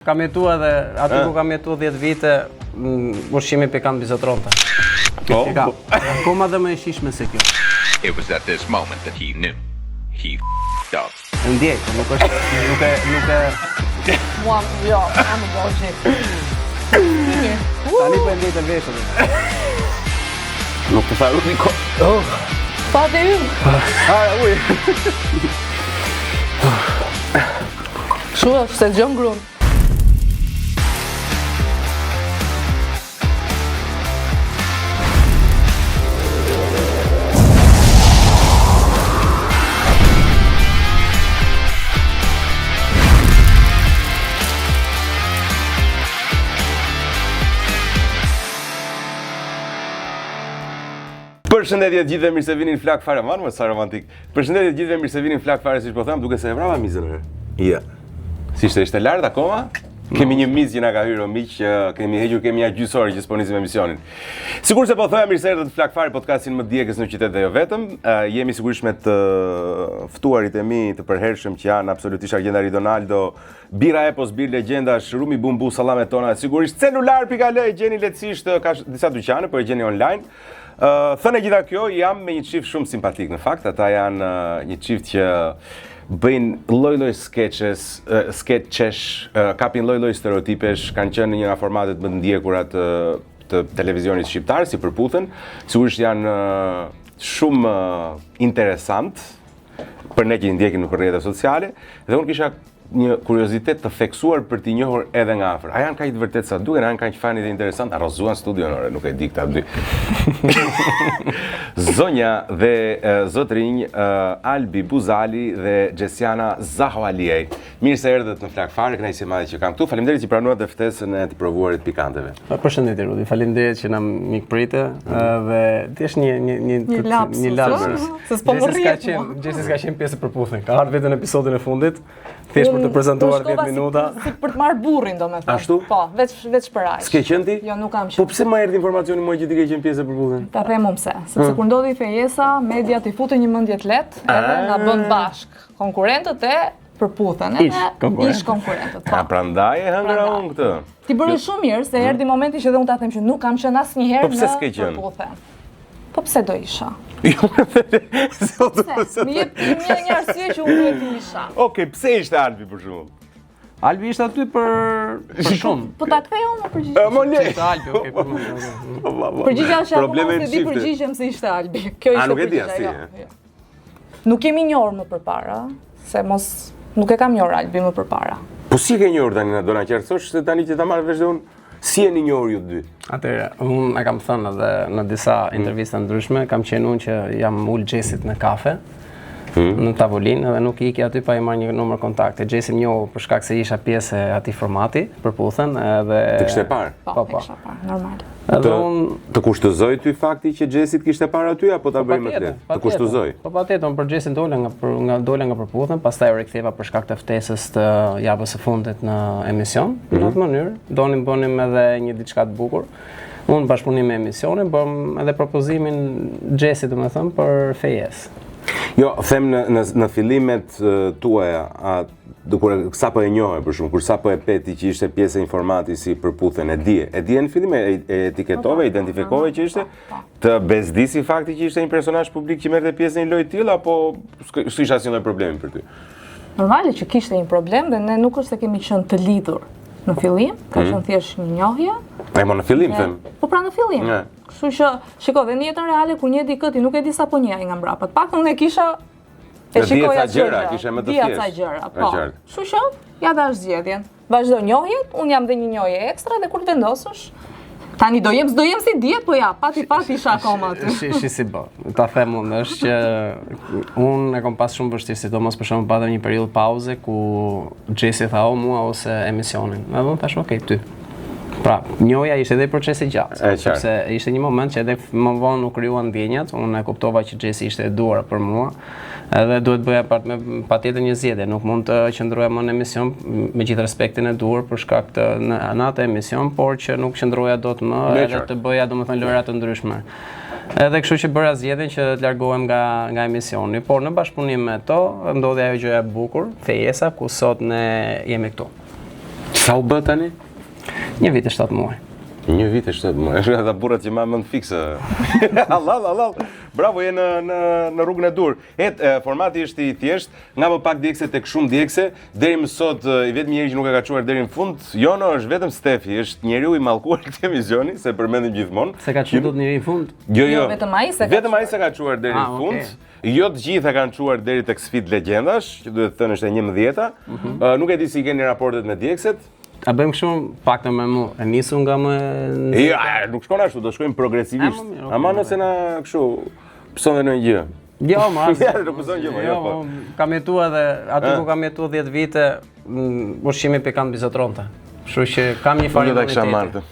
Kam jetuar edhe aty ku kam jetuar 10 vite, ushqimi pikant bizotronta. Akoma dhe më e shishme se kjo. It was at this moment that he knew. He f***ed up. Ndjej, nuk e... Mua, jo, më boshi. Tani po ndjej të veshën. Nuk të tharu një ko... Pa të uj. Shu është se gjën grunë. Përshëndetje gjithëve, mirë se vinin flak fare, marrë më sa romantik. Përshëndetje gjithëve, mirë se vinin flak fare, siç po them, duke se e vrava mizën. Ja. Si ishte lart akoma? Kemi një mizë që na ka hyrë miq, kemi hequr kemi ja gjysore që s'po nisim emisionin. Sigurisht se po thoya mirë se erdhët flak fare podcastin më djegës në qytet dhe jo vetëm. Jemi sigurisht me të ftuarit e mi të përhershëm që janë absolutisht Argjenda Ridonaldo, Bira Epos, Bir Legjendash, Rumi Bumbu, sallamet tona, sigurisht celular.al e gjeni lehtësisht, ka disa dyqane, po e gjeni online. Thënë e gjitha kjo, jam me një çift shumë simpatik në fakt, ata janë një çift që bëjnë lloj-lloj skeçesh, kapin lloj-lloj stereotipesh, kanë qenë në një nga formatet më të ndjekura të televizionit shqiptar, si Përputhen. Sigurisht janë shumë interesant për ne që i ndjekim në rrjetet sociale, dhe unë kisha një kuriozitet të theksuar për t'i njohur edhe nga afër. A janë kaq të vërtet sa duken, a janë kaq fani dhe interesant, a rrozuan studion, ore, nuk e di këta dy. Zonja dhe zotrinj Albi Buzali dhe Gjesiana Zahoaliej. Mirë se erdhët në flak fare, kënaqësi e madhe që kam këtu. Faleminderit që pranuat dhe ftesën e të provuarit pikanteve. Përshëndetje Rudi, faleminderit që na mikprite dhe ti është një lapsus. Se s'po më rrit. Gjesi s'ka qenë pjesë e Përputhen. Ka ardhur vetëm në episodin e fundit. Thjesht për të prezantuar 10 minuta. Si për të marrë burrin, domethënë. Ashtu? Po, veç për aq. S'ke qenë ti? Jo, nuk kam qenë. Po pse më erdhi informacioni mua që ti ke qenë pjesë e Përputhen? Ta them unë pse. Sepse kur ndodhi fejesa, mediat i futën një mendje të lehtë, edhe na bën bashk konkurrentët e Përputhen, edhe ish konkurrentët. Ja, prandaj e hëngra unë këtë. Ti bëre shumë mirë se erdhi momenti që dhe unë ta them që nuk kam qenë asnjëherë Po pse në s'ke qenë? Përputhen. Po pse do isha? Pse? Më jep një arsye që unë nuk isha. Okej, pse ishte Albi për shkakun? Albi ishte aty për shumë. Po ta kthej unë në përgjigje. Mo le. Ishte Albi, okay. Përgjigjja është Probleme apo mos e di çifte. përgjigjem se ishte Albi. Kjo ishte. Nuk e di përgjigjja, asi. jo. Nuk kemi njohur më përpara, se nuk e kam njohur Albi më përpara. Po si ke njohur tani, na do na qartësosh se tani që ta marr vesh dhe unë, si jeni njohur ju dy? Atëherë, unë e kam thënë edhe në disa intervista ndryshme, kam qenë unë që jam ul Gjesit në kafe, në tavolinë, dhe nuk iki aty pa i marrë një numër kontakte. Gjesi më njohu për shkak se isha pjesë e atij formati, Përputhen, edhe... Të kishte parë? Po, e kisha parë, normal. Edhe unë... Të kushtozoi ty fakti që Gjesit kishte parë aty, apo ta bëj më të lehtë? Të kushtozoi? Po patjetër, për Gjesin dola nga Përputhen, pastaj u riktheva për shkak të ftesës të javës së fundit në emision. Në atë mënyrë, bënim edhe një diçka të bukur. Unë bashkëpunim me emisionin, bëm edhe propozimin Gjesit, domethënë, për fejes. Jo, them në fillimet tuaja, kur sapo e njohë për shumë, kur sapo e peti që ishte pjesë e informati si Përputhen, e dije në fillim, e etiketove, identifikove që ishte, të bezdisi fakti që ishte një personazh publik që merrte pjesë në një lojë të tillë, apo s'ishte asnjë lloj problemi për ty? Normale që kishte një problem dhe ne nuk është se kemi qenë të lidhur në fillim, ka qenë thjesht një njohje. E mo në fillim, them. Po pra në fillim. Kështu që, shiko, dhe në jetën reale kur një di këti, nuk e di sa po njej nga mbrapa. Të paktën ne kisha e shikoja gjëra, kisha më të thjeshtë. Dija ca gjëra, po. Kështu që, ja dash zgjedhjen. Vazhdo njohjet, unë jam dhe një njohje ekstra dhe kur të vendosësh, tani do jem si diet, po ja, pati isha akoma aty. Si bë. Ta them unë, është që unë e kam pas shumë vështirësi, sidomos për shembull patëm një periudhë pauze ku Gjesi tha o mua ose emisionin. Edhe unë thash, okay, ty. Pra, njohja ishte edhe procesi gjatë, sepse ishte një moment që edhe më vonë u krijuan ndjenjat, unë e kuptova që Gjesi ishte e duar për mua, edhe duhet bëja patjetër një zgjedhje, nuk mund të qëndroja më në emision me gjithë respektin e duhur për shkak të në atë emision, por që nuk qëndroja dot më edhe të bëja domethënë lojra të ndryshme. Edhe kështu që bëra zgjedhjen që të largohem nga emisioni, por në bashkëpunim me to ndodhi ajo gjëja e bukur, fejesa, ku sot ne jemi këtu. Sa u bë tani? 1 vit e 7 muaj. 1 vit e 7 muaj. Është ata burrat që më fikse. Allah. Bravo, je në rrugën e dur. Formati është i thjesht, nga më pak djegse tek shumë djegse, deri më sot i vetmi njeri që nuk e ka çuar deri në fund, Jono është vetëm Stefi, është njeriu i mallkuar këtë emisioni, se përmendim gjithmonë. Se ka çuar dot njëri në fund? Jo, vetëm ai se ka. Vetëm ai se ka çuar deri në fund. Jo të gjitha kanë çuar deri tek sfidë legendash, që duhet të thënë është e 11-ta. Nuk e di si keni raportet me djegset. A bëjmë kështu pak të më mu, e nisu nga më... Ja, nuk shkon ashtu, do shkojmë progresivisht. Ama nëse na kështu, pëson dhe në një gjë. Jo, ma Ja, nuk pëson gjë, jo, po. Kam jetua dhe, aty ku kam jetua 10 vite, ushqimi pikant bizotronte. Kështu që kam një farë imuniteti.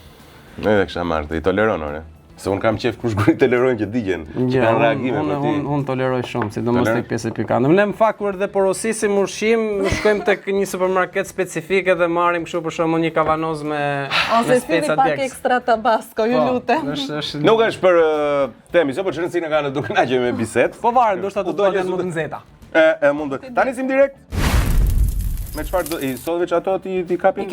Edhe kisha marrë, i toleron, ore. Se unë kam qef kush kur i tolerojnë që digjen. Që kanë reagime për ti. Unë toleroj shumë, sidomos tek pjesë pikante. Ne më fakt kur dhe porosisim ushqim, shkojmë tek një supermarket specifik dhe marrim kështu për shembull një kavanoz me ose speca djegës. pak ekstra tabasco, ju lutem. Nuk është për temi, po çrëndsinë kanë duke na që me bisedë. Po varet, ndoshta do të jenë më të nxehta. Mund të. Tani sim direkt. Me çfarë do i sot veç ato ti kapin? I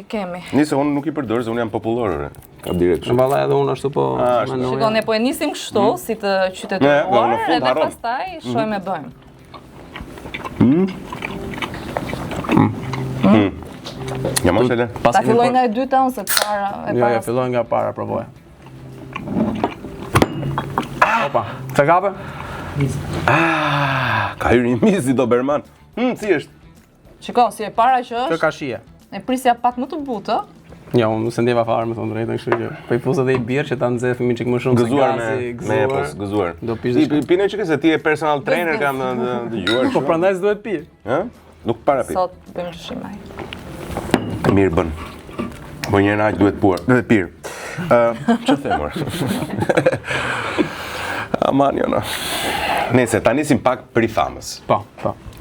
kemi. Nisë unë nuk i përdor, se unë jam popullor. Kap direkt. Valla edhe unë ashtu po. Shikon, ne po e nisim kështu si të qytetoruar edhe pastaj shojmë e bëjmë. Ja mos ele. Ta filloj nga e dyta ose para e para. Jo, filloj nga para, provoja. Opa, të kape? Ka hyrë një mizi Doberman. Si është? Shiko, si e para që Kjo është, ka shije. e prisja pak më të butë. Jo, unë se ndjeva fare, më thonë drejtën, kështu që po i fuzë edhe i birë që ta nxjerr fëmijën çik më shumë se Gëzuar gazi, me epos, gëzuar. Do pish diçka. Pinë që se ti je personal trainer, kam dëgjuar. Po prandaj s'duhet pi. Ë? Nuk para pi. Sot bëjmë gjyshim ai. Mirë bën. Po një aq duhet pirë. Ç'o them ora? Aman jona. Nëse tani sim pak për i famës. Po.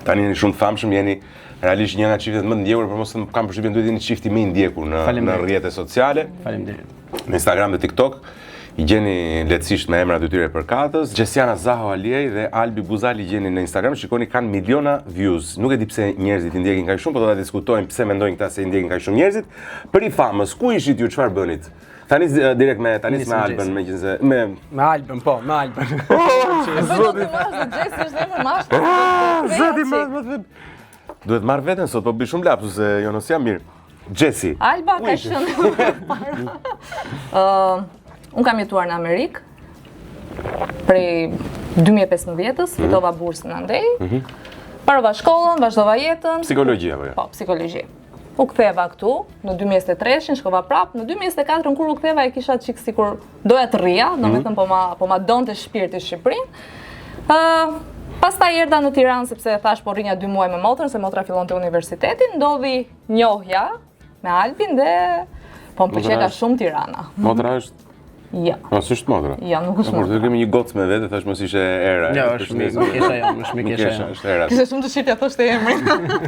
Tani jeni shumë të famshëm, jeni realisht një nga çiftet më të ndjekur, por mos kam përshtypjen duhet jeni çifti më i ndjekur në rrjetet sociale. Faleminderit. Në Instagram dhe TikTok i gjeni lehtësisht me emrat e tyre përkatës. Gjesiana Zaho Aliej dhe Albi Buzali gjeni në Instagram, shikoni kanë miliona views. Nuk e di pse njerëzit i ndjekin kaq shumë, po do ta diskutojmë pse mendojnë këta se i ndjekin kaq shumë njerëzit. Për i famës, ku ishit ju, çfarë bënit? Tani direkt me Albën, me Albën, po, me Albën. Zoti Zoti duhet marr veten sot, po bëj shumë lapsus se jo nëse jam mirë. Jesse. Alba ka qenë. Unë kam jetuar në Amerikë prej 2015-ës, fitova bursën andej. Mbarova shkollën, vazhdova jetën. Psikologji apo jo? Po, psikologji. U ktheva këtu në 2023-shin, shkova prap. Në 2024-ën kur u ktheva e kisha çik sikur doja të rrija, domethënë po ma donte shpirti Shqipërinë. Pastaj erdha në Tiranë sepse thash po rrinja 2 muaj me motrën, se motra fillonte universitetin, ndodhi njohja me Albin dhe po më pëlqej shumë Tirana. Motra është? Ja. Mos është motra? Ja, nuk është motra. motra. Ne kemi një gocë me vete, thash mos ishte era. Jo, është mikesha jam, është mikesha jam. Është era. Kishte shumë të shqipja thoshte emrin.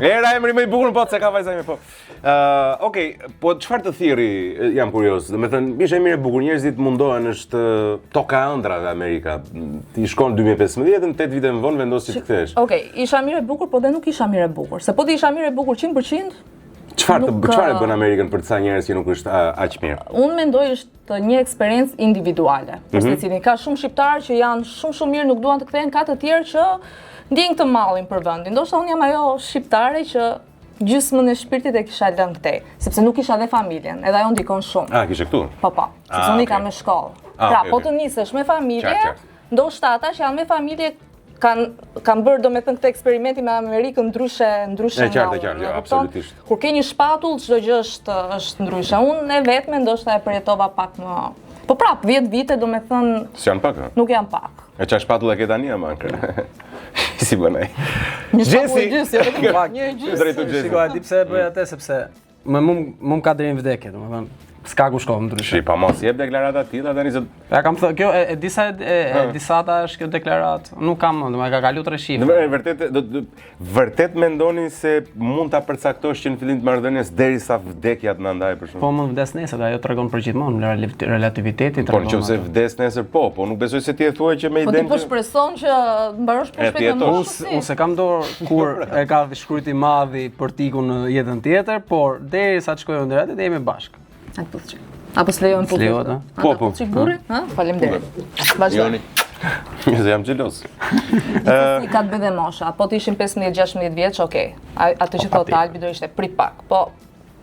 Era emri më i bukur, po se ka vajza ime po. Okej, po çfarë të thirri, jam kurioz. Domethënë, ishte emri i bukur, njerëzit mundohen, është toka e ëndrave Amerika. Ti shkon 2015-ën, 8 vite më vonë vendos që të kthesh. Okej, isha mirë e bukur, po dhe nuk isha mirë e bukur. Se po ti isha mirë e bukur 100%, Çfarë e bën Amerikën për ca njerëz që nuk është aq mirë? unë mendoj është një eksperiencë individuale. Për secilin ka shumë shqiptarë që janë shumë mirë, nuk duan të kthehen, ka të tjerë që ndjejnë këtë mallin për vendin. Ndoshta unë jam ajo shqiptare që gjysmën e shpirtit e kisha lënë këtej, sepse nuk kisha dhe familjen, edhe ajo ndikon shumë. Kishe këtu? Po, sepse unë kam me shkollë. Pra, po të nisesh me familje, ndoshta ata që janë me familje kanë bërë domethënë këtë eksperimenti me Amerikën ndryshe nga unë. Absolutisht. Kur ke një shpatull, çdo gjë është ndryshe. Unë e vetme ndoshta e përjetova pak më. Po prap, 10 vite domethënë s'janë pak. Nuk janë pak. E çfarë shpatull e ke tani ama? Si bën ai? Një shpatull gjys, jo vetëm pak, një gjys. Drejtu gjys. Shikoj, di pse e bëj atë sepse më ka deri në vdekje, domethënë. s'ka ku shko ndryshe. Pa mos jep deklarata të tilla tani se Ja kam thënë, kjo e disa disata është kjo deklaratë. Nuk kam, më ka kalu 3 shifra. Vërtet mendoni se mund ta përcaktosh që në fillim të marrëdhënies derisa vdekja të na ndaj për shkak. Po mund vdes nesër, ajo tregon për gjithmonë relativitetin Po nëse vdes nesër po nuk besoj se ti e thuaj që me Po ti idenë. po shpreson që mbarosh për shpejt me moshën. Unë se kam dorë kur e ka shkruajt i madhi për tikun në jetën tjetër, por derisa të shkojë ndër atë jemi bashkë. Apo s'lejon punë. S'lejohet, Po. Çik burri? Ha? Faleminderit. Vazhdo. Se jam xhelos. I ka të bëjë dhe mosha, po të ishin 15-16 vjeç, okay. Atë që thot Albi do ishte prit pak. Po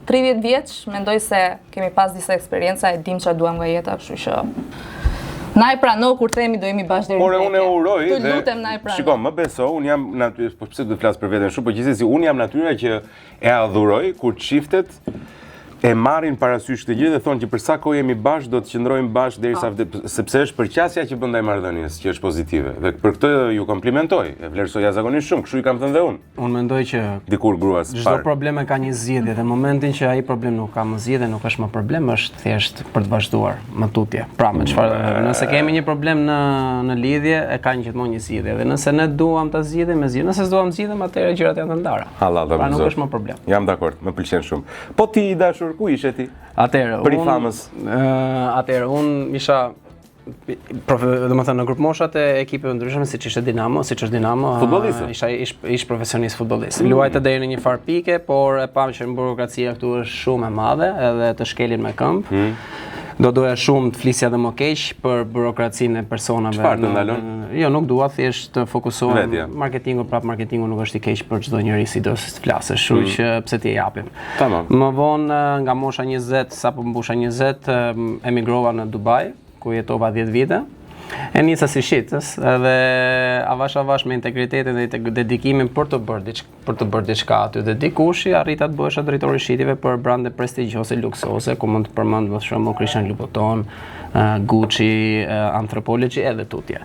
30 vjeç mendoj se kemi pas disa eksperjenca, e dim çfarë duam nga jeta, kështu që na i prano kur themi do jemi bashkë deri në Por unë e uroj Të lutem na i prano. Shiko, më beso, unë jam natyrë, po pse do të flas për veten shumë, po gjithsesi unë jam natyra që e adhuroj kur çiftet e marrin parasysh këtë gjë dhe thonë që për sa kohë jemi bashkë do të qëndrojmë bashkë derisa sepse është përqasja që bën ndaj marrëdhënies që është pozitive. Dhe për këtë ju komplimentoj. E vlerësoj jashtëzakonisht shumë, kështu i kam thënë dhe unë. Unë mendoj që Dikur gruas çdo problem ka një zgjidhje dhe në momentin që ai problem nuk ka më zgjidhje, nuk është më problem, është thjesht për të vazhduar më tutje. Pra, me çfarë, nëse kemi një problem në lidhje, e ka gjithmonë një zgjidhje. Dhe nëse ne duam ta zgjidhim, nëse s'duam zgjidhim, atëherë gjërat janë të ndara. Pra nuk është më problem. Jam dakord, më pëlqen shumë. Po ti i dashur ku ishe ti? Atëherë, unë isha domethënë në grup moshat e ekipeve ndryshme siç është Dinamo, futbollist. Isha ish profesionist futbollist. Luajta deri në një farë pike, por e pam që burokracia këtu është shumë e madhe edhe të shkelin me këmbë. Doja shumë të flisja dhe më keq për burokracinë e personave. Çfarë të ndalon? Jo, nuk dua, thjesht të fokusohem. Marketingu nuk është i keq për çdo njeri sidos të flasësh, kështu që pse ti e japim. Tamam. Më vonë nga mosha 20, sapo mbusha 20, emigrova në Dubai, ku jetova 10 vite. E nisa si shitës, edhe avash me integritetin dhe dedikimin për të bërë diçka aty. Dhe dikushi arrita të bëhesha drejtori shitjeve për brande prestigjose, luksose, ku mund të përmend për shembull Christian Louboutin, Gucci, Anthropologie edhe tutje.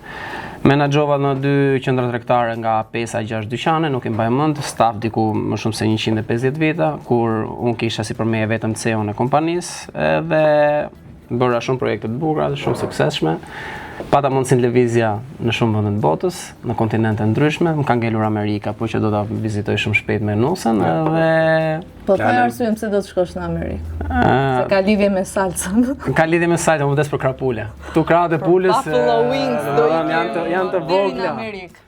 Menaxhova në 2 qendra tregtare nga 5-6 dyqane, nuk i mbaj mend, staf diku më shumë se 150 veta, kur unë kisha si për meje vetëm CEO-n e kompanisë, edhe bëra shumë projekte të bukura dhe shumë suksesshme. Pata mundësin lëvizja në shumë vende të botës, në kontinente ndryshme, më ka ngelur Amerika, po që do ta vizitoj shumë shpejt me nusën edhe Po pa arsye pse do të shkosh në Amerikë? Se ka lidhje me salcën. Ka lidhje me salcën, më vdes për krapule. Tu krahët e pulës Buffalo wings do janë të vogla.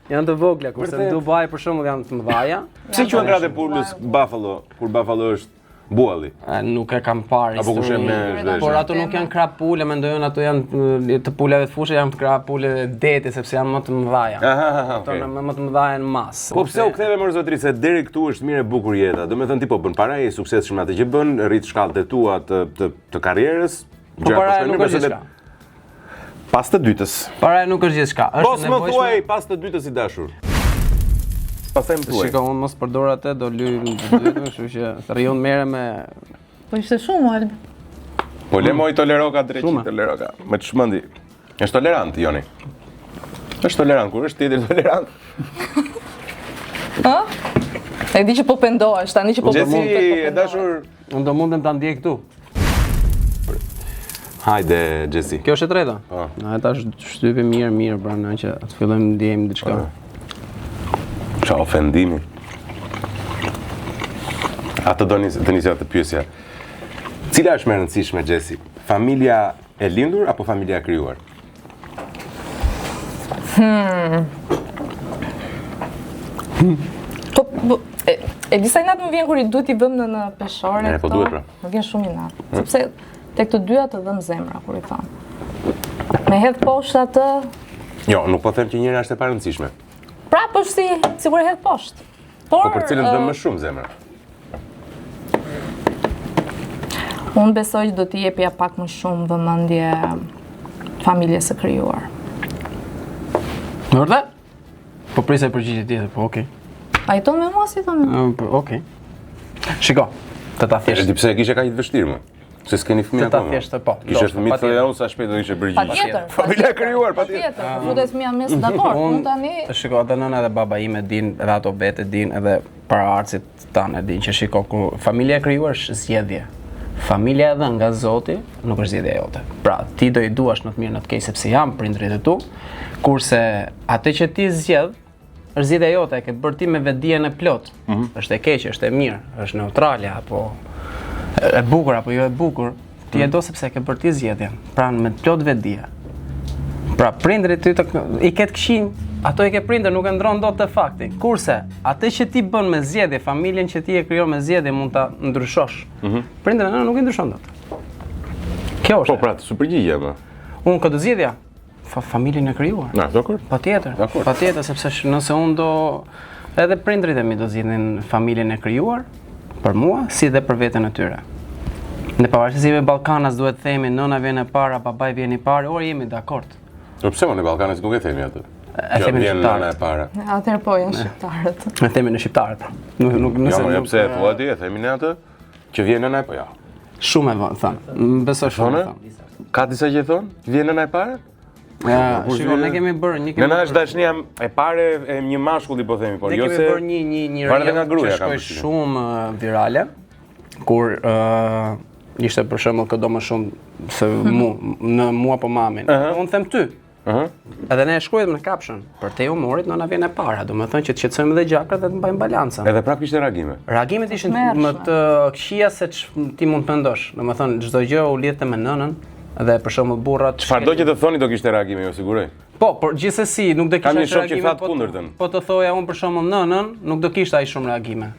Janë të vogla, kurse në Dubai për shembull janë të mëdha. Pse quhen krahët e pulës Buffalo, kur Buffalo është bualli? Nuk e kam parë. Apo kush e merr? Por ato nuk janë krap pule, mendojnë ato janë të pulave të fushë, janë krap pule deti sepse janë më të mëdha. Ato janë më të mëdha në masë. Po pse u ktheve më zotri se deri këtu është mirë e bukur jeta. Domethënë ti po bën para, je i suksesshëm atë që bën, rrit shkallët e tua të karrierës. Po paraja nuk është gjithçka. Pas të dytës. Paraja nuk është gjithçka. Është nevojshme. Po thuaj pas të dytës i dashur. Pastaj më thuaj. Shiko, unë mos përdor atë, do lyj në dytën, kështu që rrijon merre me. Po ishte shumë Albi. Po le moj toleroka drejt toleroka. Me çmendi. Është tolerant Joni. Është tolerant, kur është tjetër tolerant. Ë? E di që po pendohesh, tani që po Gjesi e dashur, unë do mundem ta ndjej këtu. Hajde Gjesi. Kjo është e treta? Po. Ata është shtypje mirë pranë që të fillojmë ndjejmë diçka. Qa ofendimi. Atë të nisja të pyesja. Cila është më e rëndësishme, Gjesi? Familja e lindur apo familja e krijuar? E disa natë më vjen kur i duhet i vëm në peshore. Po duhet pra. Më vjen shumë i natë. Sepse tek të dyja të vëm zemra kur i tham. Me hedh poshtë atë. Jo, nuk po them që njëra është e parëndësishme. Pra, po sigur e hedh poshtë. Po për cilën vëm më shumë zemra? Unë besoj që do t'i jepja pak më shumë vëmendje familjes së krijuar. Në vërtet? Po prisja përgjigje tjetër, po okay. A jeton me mua si thonë? Okej. Shiko, të ta thjesht. Di pse e kishe kaq të vështirë më? Se s'keni fëmijë akoma. Të ta akoma. thjesht, po. Kishe fëmijë thoya unë sa shpejt do ishe përgjigje. Patjetër. Familja e krijuar, patjetër. Patjetër. Futet fëmia mes dakord. Unë tani shiko, edhe nëna edhe baba ime din, edhe ato vete din, edhe para arcit tanë din që shiko, familja e krijuar është zgjedhje. familja e dhënë nga Zoti nuk është zgjedhja jote. Pra, ti do I duash në të mirë në të keq sepse janë prindrit e tu, kurse atë që ti zgjedh është zgjedhja jote, e ke bërë ti me vetdijen e plot. Është e keqe, është e mirë, është neutrale apo e bukur apo jo e bukur, ti e do sepse e ke bërë ti zgjedhjen. Pra me plot vetdije. Pra prindrit ty I ketë këshin, ato I ke prindër nuk e ndron dot të fakti. Kurse atë që ti bën me zgjedhje, familjen që ti e krijon me zgjedhje mund ta ndryshosh. Prindërit nuk I ndryshon dot. Kjo është. Po pra, su përgjigje më. Unë këtë zgjedhja familjen e krijuar. Na, dakor. Patjetër. Patjetër sepse nëse unë do edhe prindrit e mi do zgjidhin familjen e krijuar për mua, si dhe për veten e tyre. Në pavarësi Ballkanas duhet të themi nëna vjen e para, babai vjen I parë, or jemi dakord. Po pse në Ballkanas nuk e themi atë? E themi në nëna e para. Atëherë po janë shqiptarët. E themi në shqiptarët. Jo, pse e thua ti, e themi ne atë që vjen nëna e para. Shumë e thënë. Besoj shumë. Ka disa që thonë, vjen nëna e para? Shiko, ne kemi bërë Nëna është dashnia e parë e një mashkulli po themi, por jo se ne kemi bërë një rrjetë që shkoi shumë virale, kur ishte për shembull këdo më shumë se në mua po mamin. Unë them ty. Edhe ne e shkruajmë në caption, për te humorit nëna vjen e para, domethënë që të qetësojmë edhe gjakrat dhe të mbajmë balancën. Edhe prapë kishte reagime. Reagimet ishin më të këqija se ti mund të mendosh. Domethënë çdo gjë u lidhte me nënën dhe për shembull burrat. Çfarëdo që të thoni do kishte reagime, ju siguroj. Po, por gjithsesi nuk do kishte reagime. Kam një shok që kundërtën. Po të thoja unë për shembull nënën, nuk do kishte ai shumë reagime.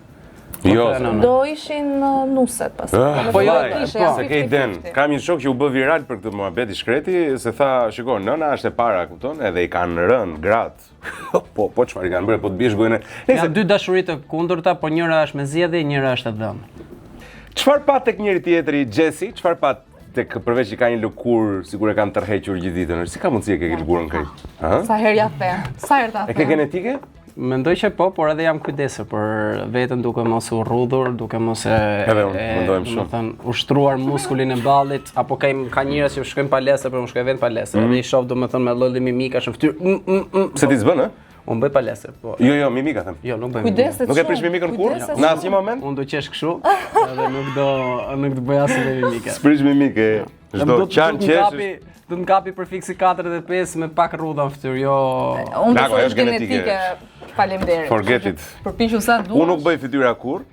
Jo, do ishin nuset pas. Po jo, se ke iden. Kam një shok që u bë viral për këtë muhabet I shkreti, se tha, shiko, nëna është e para, kupton, edhe I kanë rënë gratë. Po çfarë kanë bërë, po të biesh gojën. Janë dy dashuri të kundërta, po njëra është me zgjedhje, njëra është e dhënë. Çfarë pa tek njëri tjetri Jesse? Çfarë pa tek përveç që ka një lëkurë, sigur e kanë tërhequr gjithë ditën. Si ka mundësi e ke lëkurën këj? Sa herë ja the. Sa herë ta the. E ke genetike? Mendoj që po, por edhe jam kujdesur për veten duke mos u rrudhur, duke mos ushtruar muskulin e ballit, apo ka njerëz që shkojnë palestër për më shkoj vend palestër. Edhe I shoh domethënë me lloj mimikash në fytyrë. Pse ti s'bën, Unë bëj palestër, po. Jo, mimika them. Jo, nuk bëj. Kujdeset. Nuk e prish mimikën kurrë? Në asnjë moment? Unë do qesh kështu, edhe nuk do bëj asnjë mimike. S'prish mimike. Çdo çan qesh. Do të kapi për fiksi 4 dhe 5 me pak rrudha në fytyrë, jo. Unë do të thosh genetike. Faleminderit. Forget it. Përpiqu sa duash. Unë nuk bëj fytyra kurrë.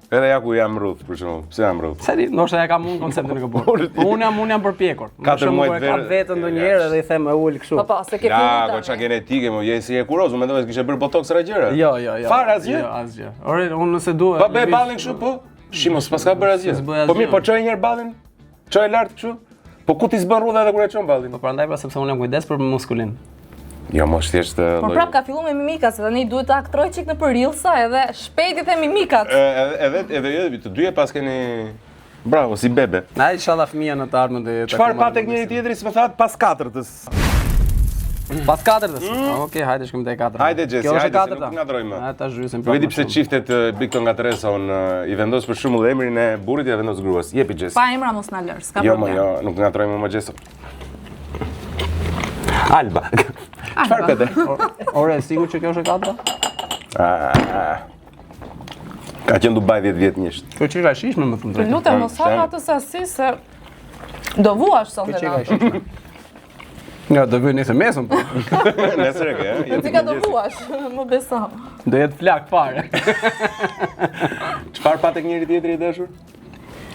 Edhe ja ku jam rrudh për shembull. Pse jam rrudh? Seri, ndoshta ja kam unë konceptin e gabuar. Unë jam përpjekur. 4 muaj verë. Ka vetën ndonjëherë edhe I them e ul kështu. Po, se ke filluar. Ja, goça genetike, mo je si e kuroz, unë mendova se kishe bërë botox ra gjëra. Jo. Fare asgjë? Jo, asgjë. Ore, unë nëse dua. Po bëj ballin kështu po. Shimos pas ka bërë asgjë. Po mirë, po çoj një herë ballin. Çoj lart kështu. Po ku ti s'bën rrudha edhe kur e çon ballin? Po prandaj pra sepse unë jam kujdes për muskulin. Jo, mos thjesht. Por prap ka filluar me mimika, se tani duhet të aktroj çik në për reelsa edhe shpejt I the mimikat. Edhe ju të dyja pas keni bravo si bebe. Na inshallah fëmia në të ardhmen do jetë. Çfarë pa tek njëri tjetri s'më thatë pas katërtës? Pas katërtës. Okej, hajde shkojmë te katërta. Hajde Jesse, hajde se nuk ngatrojmë. Ata zhysen pra. Vedi pse çiftet bëj këto ngatresa I vendos për shembull emrin e burrit I vendos gruas. Jepi Jesse. Pa emra mos na lër, s'ka problem. Jo, nuk ngatrojmë më Jesse. Alba. Çfarë pete? Ore, sigurt që kjo është e katërta? Ka qenë Dubai 10 vjet njësht. Kjo çika e shishme më thënë drejt. Lutem mos ha atë sasi se do vuash sonte na. Kjo çika e shishme. Ja, do vjen nesër mesën po. Nesër e ke, Ti ka do vuash, më beso. Do jetë flak fare. Çfarë pa tek njëri tjetri I dashur?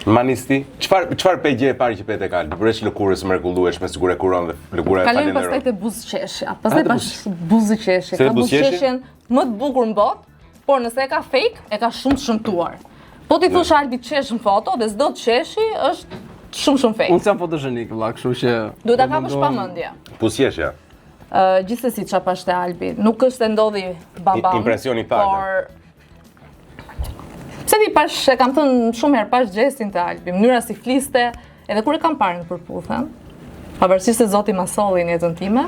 Manisti, çfarë pe gjë e parë që pe tek Albi? Përveç lëkurës mrekullueshme, sigur e kuron dhe lëkura e Kalojmë falenderoj. pastaj te buzëqeshja. Pastaj pas buzëqeshje. Ka buzëqeshjen më të bukur në botë, por nëse e ka fake, e ka shumë të shëmtuar. Po ti thosh Albi qesh në foto dhe s'do të qeshi, është shumë fake. Unë jam fotogjenik valla, kështu që duhet ta kapësh pamendje. Pusjeshja. Gjithsesi çfarë pas te Albi, nuk është se ndodhi bam. Impresioni I parë. Por se ti pash e kam thënë shumë herë pash gjestin te Albi, mënyra si fliste, edhe kur e kam parë në përputhjen, pavarësisht se Zoti ma solli në jetën time.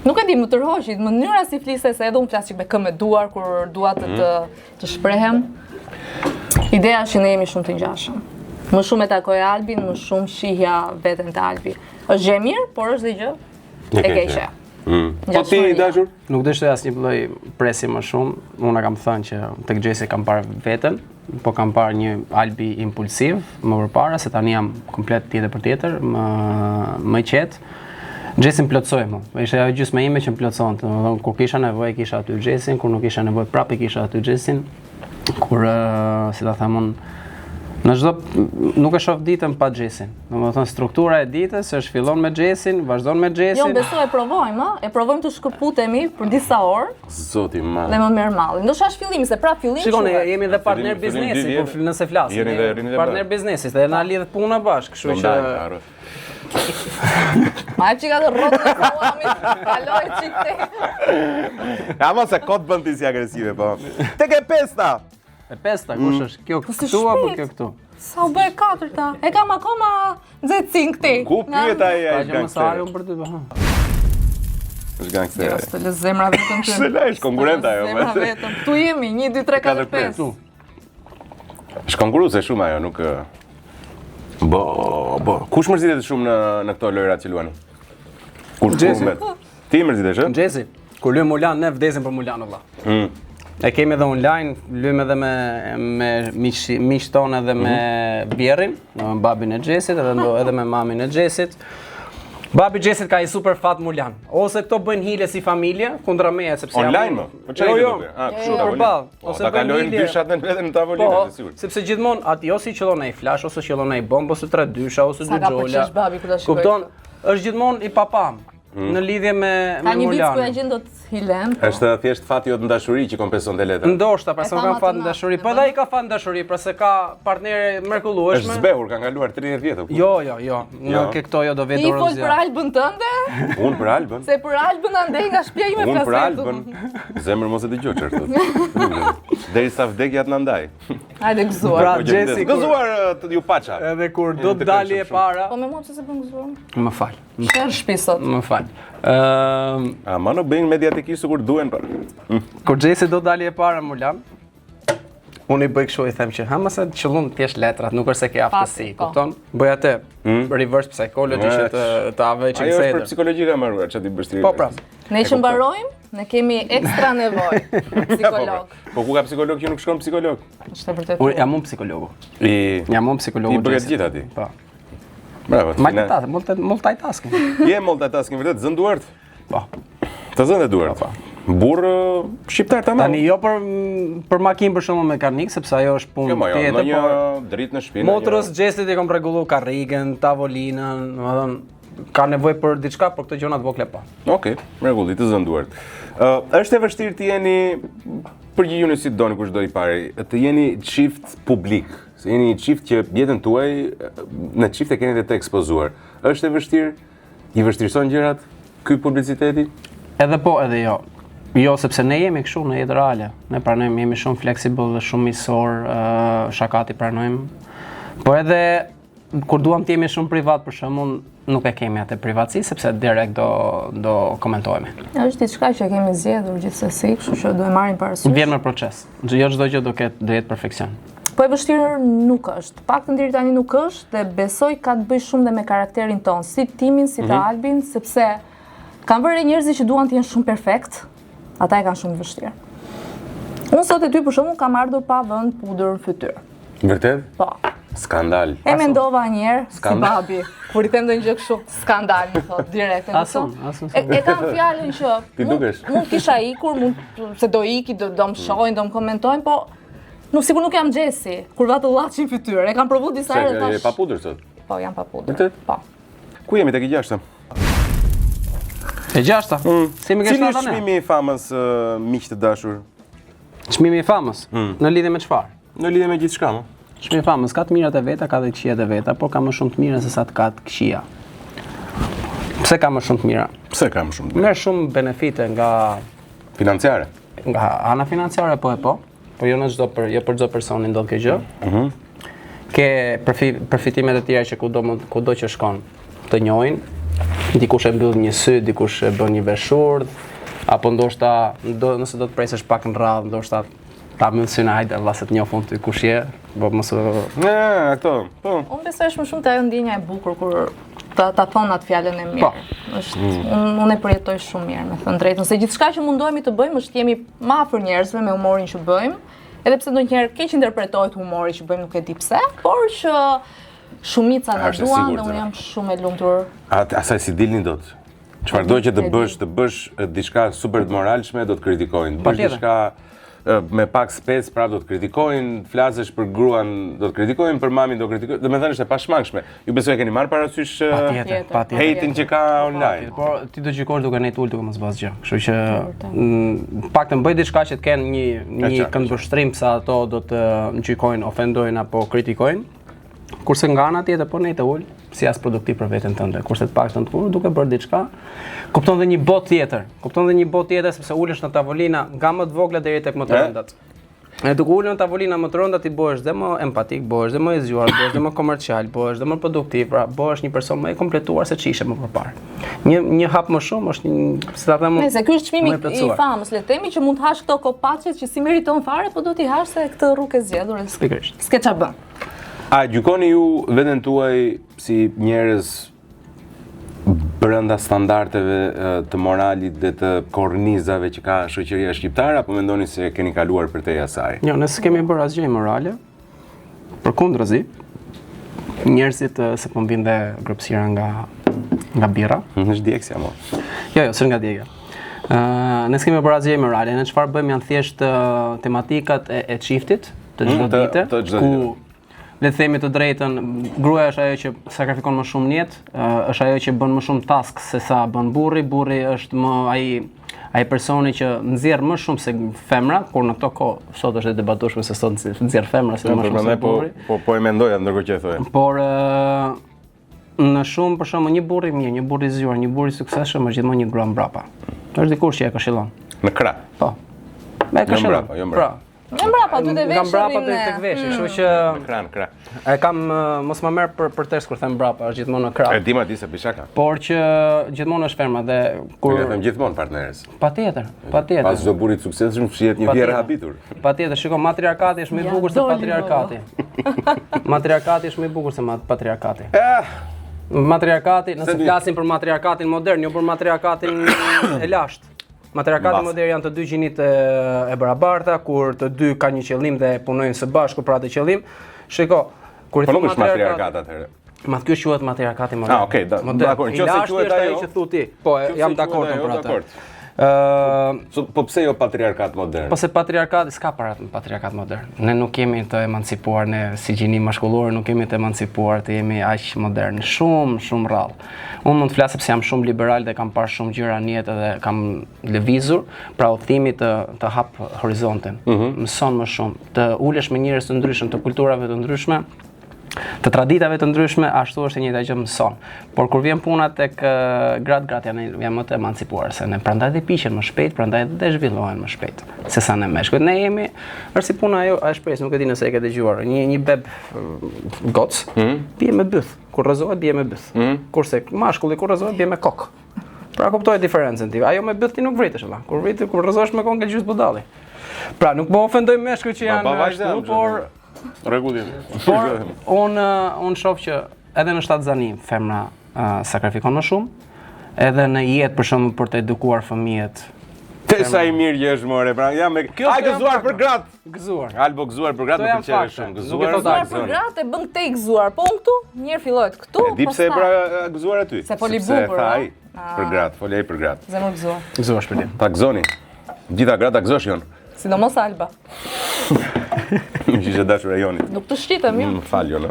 Nuk e di më tërhoqit, mënyra si fliste se edhe unë flas çik me këmbë duar kur dua të shprehem. Ideja është që ne jemi shumë të ngjashëm. Më shumë e takoj Albin, më shumë shihja veten te Albi. Është gjë e mirë, por është dhe gjë e keqe. Po ti i dashur? Nuk dështoj asnjë lloj presi më shumë. Unë kam thënë që tek Gjesi kam parë veten, po kam parë një Albi impulsiv më përpara, se tani jam komplet tjetër për tjetër, më qetë. Gjesin plotësoj mu. Ishte ajo gjysma ime që më plotësonte. Domethënë kur kisha nevojë kisha aty Gjesin, kur nuk kisha nevojë prapë kisha aty Gjesin. Kur si ta them unë, në çdo nuk e shoh ditën pa Gjesin. Domethënë struktura e ditës është fillon me Gjesin, vazhdon me Gjesin. Jo, besoj e provojmë, e provojmë të shkëputemi për disa orë. Zoti i madh. Dhe më merr malli. Ndoshta është fillimi, se prap fillim. Shikoni, jemi dhe partner biznesi, po nëse flasim. Jeni dhe rrini dhe partner biznesi, dhe na lidhet puna bashkë, kështu që ma e që ka të rrotë në salamit, kaloj qik te. Ja mos e kot bën ti si agresive, po. Tek e pesta. E pesta, kush është? Kjo këtu apo kjo këtu? Sa u bëj katërta? E kam akoma nxehtësin këti. Ku pyet ai Ka që gangster? mos arjon për ty, ha. Është gangster. Jo, s'të lë zemra vetëm ty. Se la, është konkurrenta ajo, Zemra me. vetëm. Tu jemi, 1, 2, 3, 4, 5. Është konkurruese shumë ajo, nuk bo. Kush mërzitet shumë në këto lojrat që luani? Kush humbet? Ti mërzitesh, ë? Gjesi, kur luajmë Mulan, ne vdesim për Mulan valla. E kemi edhe online, luajmë edhe me miq tonë edhe me Bjerrin, me babin e Gjesit, edhe me mamin e Gjesit. Babi Gjesit ka i super fat Mulan. Ose këto bëjnë hile si familje kundra meje sepse Online më? Po çfarë do bëj? Kështu përballë. Ose ta kalojnë dyshat në vetën në tavolinë, Po, sigurt. sepse gjithmonë aty ose i qellon ai flash, ose qellon ai bombë, ose 3 dysha, ose 2 Sa ka xhola. përqesh babi kur ta shikoj. Kupton? Është gjithmonë i papam në lidhje me Ka një vit ku e Mulan. gjen do të hilen. Është thjesht fati jot në dashuri që kompensonte letra. Ndoshta, pra se E nuk tham kam fat atë në dashuri, natë, po edhe ai ka fat në dashuri, pra se ka partnere Është mrekullueshme. zbehur, ka kaluar 30 vjet apo? Jo. Në ke këto jo do Ti vetë i fol për dorozja. Albën tënde? Unë për Albën. Se për Albën andej nga shtëpia ime Unë për flasetu. Albën. Zemër mos e dëgjoj çfarë thot. Derisa vdekja të na ndaj. Hajde gëzuar. Pra, Po, Gjesi, kur- gëzuar ju paça. Edhe kur do të dali e para, Po me mua pse se bën gëzuar? më fal. Shër shtëpi sot. Më fal. Ama nuk bëjnë mediatikisht sikur duhen pa. Kur Gjesi do dali e para Mulan, unë i bëj kështu i them që mos e qëllon të jesh letrat, nuk është se ke aftësi, Po. kupton? Bëj atë reverse psychology që të avë që Ajo është për kthej. psikologjia e marruar, çati bështri. Po pra. Ne që mbarojmë, ne kemi ekstra nevojë psikolog. Po ku ka psikolog që nuk shkon psikolog? Është e vërtetë. Unë jam unë psikologu. Jam unë psikologu. Ti bëhet Gjesit. gjithë aty. Po. Bravo. Multitasking. Je multitasking vërtet, zën duart. Po. Të zënë duart. Burr shqiptar tamam. Tani jo për makinë për shembull mekanik, sepse ajo është punë Jo, tjetër, në një por dritë në shtëpi. motrës Gjesit i kam rregullu karrigën, tavolinën, domethënë ka nevojë për diçka, por këto gjëra të vogla po. Okej, mrekulli, të zën duart. Është e vështirë të jeni përgjigjuni si doni kush do i pari, të jeni çift publik. Se jeni një çift që jetën tuaj në çift e keni dhe të ekspozuar. Është e vështirë? I vështirëson gjërat ky publiciteti? Edhe po, edhe jo. Jo, sepse ne jemi kështu në jetë reale. Ne pranojmë, jemi shumë fleksibël dhe shumë miqësor, shakati pranojmë. Po edhe kur duam të jemi shumë privat, për shembull, nuk e kemi atë privatësi sepse direkt do komentohemi. Është diçka që kemi zgjedhur gjithsesi, kështu që duhet marrim parasysh. Vjen me proces. Jo çdo gjë do jetë perfeksion. Po e vështirë nuk është. Paktën deri tani nuk është dhe besoj ka të bëjë shumë dhe me karakterin ton, si timin, si të Albin, sepse kanë vënë njerëz që duan të jenë shumë perfekt, ata e kanë shumë vështirë. Unë sot e ty për shembull kam ardhur pa vënë pudër në fytyrë. Vërtet? Po. Skandal. E mendova një herë si Skandal. babi, kur i them ndonjë gjë kështu, skandal, më thot direkt. Asun. E kam fjalën që Ti dukesh. mund kisha ikur, se do iki, do më shohin, do më komentojnë, po sigur nuk jam Gjesi, kur vatë llaçin fytyrë. E kam provu disa herë Se tash. e pa pudër sot. Po, jam pa pudër. Vërtet? Po. Ku jemi tek i gjashta? E gjashta. Si më ke Cili është shtatë ne? çmimi i famës miq të dashur? Çmimi i famës. Në lidhje me çfarë? Në lidhje me gjithçka, më. Çmimi i famës ka të mirat e veta, ka dhe të këqijat e veta, por ka më shumë të mira se sa të ka të këqija. Pse ka më shumë të mira? Pse kam shumë? Merr shumë benefite nga Financiare. ana financiare po, por jo në çdo jo për çdo personi ndodh kjo gjë. Ke përfitimet e tjera që kudo që shkon të njohin. Dikush e mbyll një sy, dikush e bën një veshurdh, apo ndoshta nëse do të presësh pak në radhë, ndoshta ta mbyll syna hajde valla se të njohun ty kush je, po mos Ato, po. Unë besoj është më shumë të ajo ndjenja e bukur kur ta thon atë fjalën e mirë. Po. Është unë e përjetoj shumë mirë, me thënë drejtën, se gjithçka që mundohemi të bëjmë është jemi më afër njerëzve me humorin që bëjmë, edhe pse ndonjëherë keq interpretohet humori që bëjmë, nuk e di pse, por që shumica na duan dhe unë jam shumë e lumtur. Asaj si dilni dot. Çfarëdo që të bësh diçka super të moralshme, do të kritikojnë. Bësh diçka me pak spec, prapë do të kritikojnë, flasësh për gruan, do të kritikojnë, për mamin do të kritikojnë. Domethënë është e pashmangshme. Ju besoj e keni marrë parasysh hatin që ka online. Por ti do gjykosh duke nejt ul duke mos bërë gjë. Kështu që paktën bëj diçka që të kenë një këndvështrim sa ato do të gjykojnë, ofendojnë apo kritikojnë. Kurse nga ana tjetër po nejt ul, si as produktiv për veten tënde. Kurse të paktën të duke bërë diçka, kupton dhe një botë tjetër, sepse ulesh në tavolina nga më të vogla deri tek më të rëndat. E duke ulur në tavolina më të rënda ti bëhesh dhe më empatik, bëhesh dhe më i zgjuar, bëhesh dhe më komercial, bëhesh dhe më produktiv, pra bëhesh një person më i kompletuar se ç'ishe më përpara. Një hap më shumë është si ta them. Nëse ky është çmimi i famës, le të themi që mund të hash këto kopacet që si meriton fare, po do t'i hash se këtë rrugë e zgjedhur. Pikërisht. S'ke ç'a bën. A gjykoni ju veten tuaj si njerëz brenda standardeve të moralit dhe të kornizave që ka shoqëria shqiptare, apo mendoni se keni kaluar përtej asaj? Jo, ne s'kemi bërë asgjë morale. Përkundrazi, njerëzit se po mbin dhe gropsira nga birra. Është djegsja mo. Jo, s'është nga djegja. Ne s'kemi bërë asgjë morale. Ne çfarë bëjmë janë thjesht tematikat e çiftit të çdo dite, ku le të themi të drejtën, gruaja është ajo që sakrifikon më shumë në jetë, është ajo që bën më shumë task se sa bën burri. Burri është më ai personi që nxjerr më shumë se femra, kur në këto kohë sot është e debatueshme se sot nxjerr femra se më shumë se burri. Po e mendoja ndërkohë që e thoja. Por në shumë për shembull një burr i mirë, një burr i zgjuar, një burr i suksesshëm është gjithmonë një grua mbrapa. Është dikush që e këshillon. Në krah. Po. Me këshillon. Jo mbrapa. Nga mbrapa ty të veshë. Nga mbrapa tek veshë, kështu që Në krah. E kam mos më merr për ters kur them mbrapa, është gjithmonë në krah. E di ma di se bishaka. Por që gjithmonë është ferma dhe kur Ne them gjithmonë partnerës. Patjetër. Pas çdo burri të suksesshëm fshihet një vjerë habitur. Patjetër, shiko, matriarkati është më i bukur se patriarkati. Matriarkati është më i bukur se patriarkati. Matriarkati, nëse flasim për matriarkatin modern, jo për matriarkatin e lashtë. Matriarkati modern janë të dy gjinit e barabarta, kur të dy kanë një qëllim dhe punojnë së bashku për atë qëllim. Shiko, kur i thon matriarkat atëherë. Kjo quhet matriarkati modern. Ah, okay, dakor. Nëse quhet ajo që thu ti. Po, jam dakord për atë. Po pse jo patriarkat modern? Po se patriarkati s'ka patriarkat modern. Ne nuk jemi të emancipuar, ne si gjini mashkullore nuk jemi të emancipuar, të jemi aq modern, shumë rrallë. Unë mund të flas sepse jam shumë liberal dhe kam parë shumë gjëra në jetë dhe kam lëvizur, pra udhëtimi të hap horizontin. Mëson më shumë, të ulesh me njerëz të ndryshëm, të kulturave të ndryshme, të traditave të ndryshme, ashtu është e njëjta gjë mëson. Por kur vjen puna tek gratë janë më të emancipuar se ne, prandaj dhe piqen më shpejt, prandaj dhe zhvillohen më shpejt se sa ne meshkujt. Ne jemi, është si puna ajo, a shpresë, nuk e di nëse e ke dëgjuar, një beb goc, bie me byth, kur rrëzohet bie me byth. Kurse mashkulli kur rrëzohet bie me kokë. Pra kuptoj diferencën ti. Ajo me byth ti nuk vritesh valla. Kur rrëzohesh me kokë ngel gjys budalli. Pra nuk po ofendoj meshkujt që janë ashtu, por rregullim. Por unë shoh që edhe në shtatzani femra sakrifikon më shumë, edhe në jetë për shembull për të edukuar fëmijët. Te sa i mirë që është more, pra jam me ai gëzuar për gratë. Gëzuar. Albo gëzuar për gratë më pëlqen shumë. Gëzuar për gratë e bën këtej gëzuar, po unë këtu një herë fillohet këtu. E di pse e pra gëzuar aty. Se foli bukur, ai për gratë, folej për gratë. Zemër gëzuar. Gëzuar shpëlim. Ta gëzoni. Gjitha gratë ta gëzoshin. Sidomos Alba. Më ishte dashur e Jonit. Nuk të shqitem jo. Më fal Jona.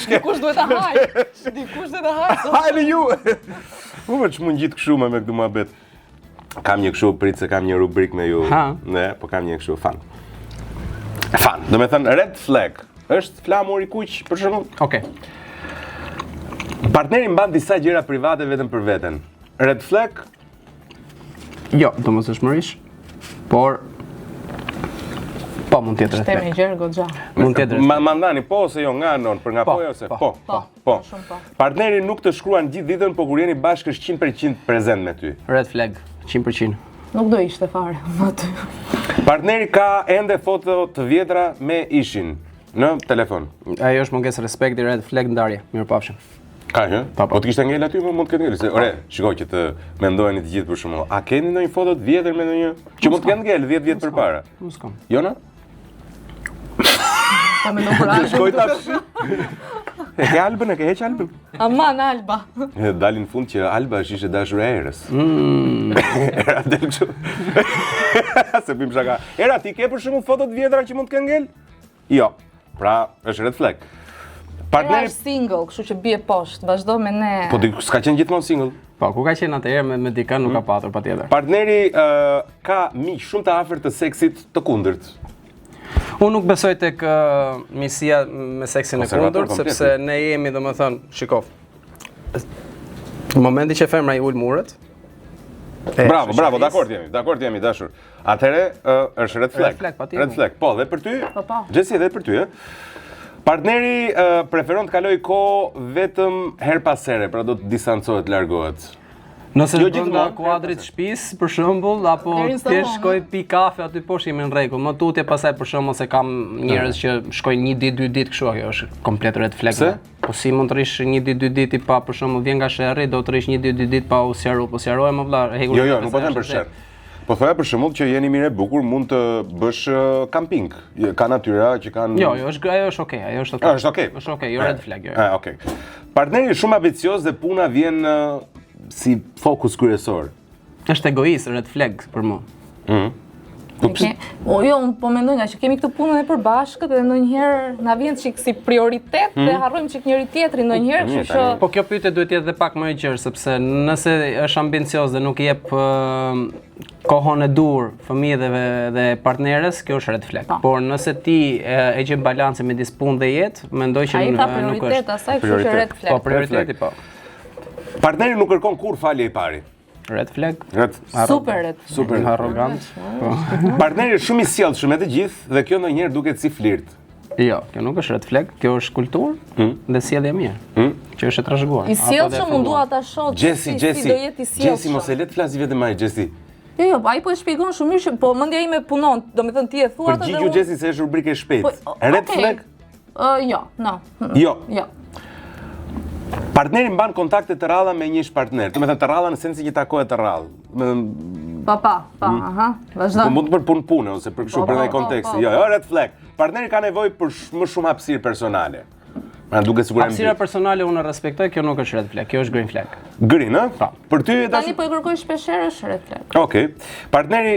Dikush duhet ta haj. Dikush duhet ta haj. Hajni ju. Po më çmund gjithë kështu me këtë muhabet. Kam një kështu prit se kam një rubrik me ju. Ne, po kam një kështu fan. Fan, do të thënë red flag. Është flamur i kuq për shembull. Okej. Partneri mban disa gjëra private vetëm për veten. Red flag? Jo, domosdoshmërisht. Por po mund të jetë Shtemi gjërë goxha. Mund të jetë. Mandani po ose jo nga anon, për nga po ose po. Partneri nuk të shkruan gjithë ditën, po kur jeni bashkë është 100% prezent me ty. Red flag, 100%. Nuk do ishte fare aty. Partneri ka ende foto të vjetra me ishin. në telefon. Ajo është mungesë respekti, red flag ndarje. Mirupafshim. Ka që? Po të kishte ngel aty, mund të ketë ngel. Se, ore, shikoj që të mendojeni të gjithë për shembull. A keni ndonjë foto të vjetër me ndonjë që mund të ketë ngel 10 vjet përpara? Mos kam. Jona? Po mendoj për Albën. Shkoj tash. E ke Albën, e ke heq Albën? Aman Alba. Dalin në fund që Alba është ishte dashur e erës. Era del kështu. Se bim shaka. Era, ti ke për shembull foto të vjetra që mund të kenë ngel? Jo. Pra, është red flag. Era është single, kështu që bie poshtë, vazhdo me ne. Po ti s'ka qenë gjithmonë single. Po, ku ka qenë atëherë me dikën nuk ka patur patjetër. Partneri ka miq shumë të afërt të seksit të kundërt. Unë nuk besoj tek misia me seksin e kundërt, sepse ne jemi, domethënë, shikoj. Në momentin që femra i ul muret. Bravo, dakord jemi, dashur. Atëherë është red flag. Red flag, po, dhe për ty? Po. Gjesi, edhe për ty, Partneri preferon të kaloj kohë vetëm her pas here, pra do të distancohet, largohet. Nëse është brenda kuadrit shtëpisë, për shembull, apo thjesht shkoj pi kafe aty poshtë jemi në rregull. Më tutje pasaj për shembull se kam njerëz që shkojnë 1 ditë, 2 ditë kështu, ajo është komplet red flag. Po si mund të rish 1 ditë, 2 ditë pa për shembull vjen nga sherrri, do të rish 1 ditë, 2 ditë pa u sqaruar, po sqarohem më vëlla, hequr. Jo, nuk po them për sherr. Po thoya për shembull që jeni mirë e bukur, mund të bësh camping. Ka natyra që kanë. Jo, ajo është okay, ajo është okay. Është okay. Është okay, jo red flag. Okay. Partneri shumë ambicioz dhe puna vjen si fokus kryesor. Është egoist, red flag për mua. Jo, unë po mendoj nga që kemi këtë punën e përbashkët dhe ndonjëherë na vjen çik si prioritet dhe harrojmë çik njëri tjetrin ndonjëherë, kështu që Po kjo pyetje duhet të jetë edhe pak më e gjerë, sepse nëse është ambicioz dhe nuk i jep kohën e dur fëmijëve dhe partneres, kjo është red flag. Por nëse ti e gjen balancin midis punë dhe jetë, mendoj që nuk është. Ai ka prioritet asaj, kështu që red flag. Po prioriteti po. Partneri nuk kërkon kur falje i pari. Red flag. Super red flag. Super arrogant. Partneri është shumë i sjellshëm me të gjithë dhe kjo ndonjëherë duket si flirt. Jo, kjo nuk është red flag, kjo është kulturë dhe sjellje e mirë. Që është e trashëguar. I sjellshëm unë dua ta shoh si do jetë i sjellshëm. Gjesi mos e le të flasë vetëm ai, Gjesi. Jo, ai po e shpjegon shumë mirë, po mendja ime punon, domethënë ti e thua atë. Përgjigju Gjesi se është rubrikë e shpejtë. Red flag? Jo, no. Jo. Partneri mban kontakte të rralla me një partner. Do të thënë të rralla në sensin që takohet të rrallë. Aha, vazhdo. Po mund të për punë ose për kështu për ndaj konteksti. Jo, red flag. Partneri ka nevojë për më shumë hapësirë personale. Ma duket sigurisht. Hapësira personale unë respektoj, kjo nuk është red flag, kjo është green flag. Green, ëh? Për ty tani po e kërkoj shpeshherë është red flag. Okej. Partneri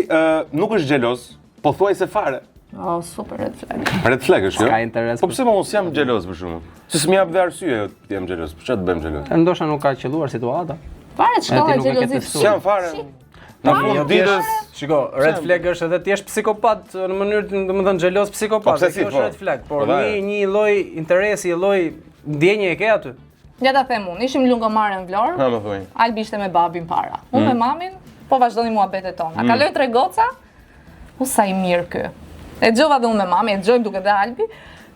nuk është xheloz, pothuajse fare. Oh, super red flag. Red flag është kjo? Ka interes. Po pse mos jam xheloz për shkakun? Se s'më jap dhe arsye të jem xheloz. Çfarë të bëjmë xheloz? Ndoshta nuk ka qelluar situata. Fare çka xhelozit. S'jam fare. Në fund ditës, shiko, red flag është edhe ti je psikopat në mënyrë, domethënë xheloz psikopat. Kjo është red flag, por një lloj interesi, një lloj ndjenje e ke aty. Ja ta them unë, ishim lungomare në Vlorë. Ha më thuaj. Albi ishte me babin para. Unë me mamin, po vazhdonin muhabetet tona. Kaloi 3 goca. U sa i mirë ky. E dëgjova dhe unë me mami, e dëgjojmë duke dhe Albi.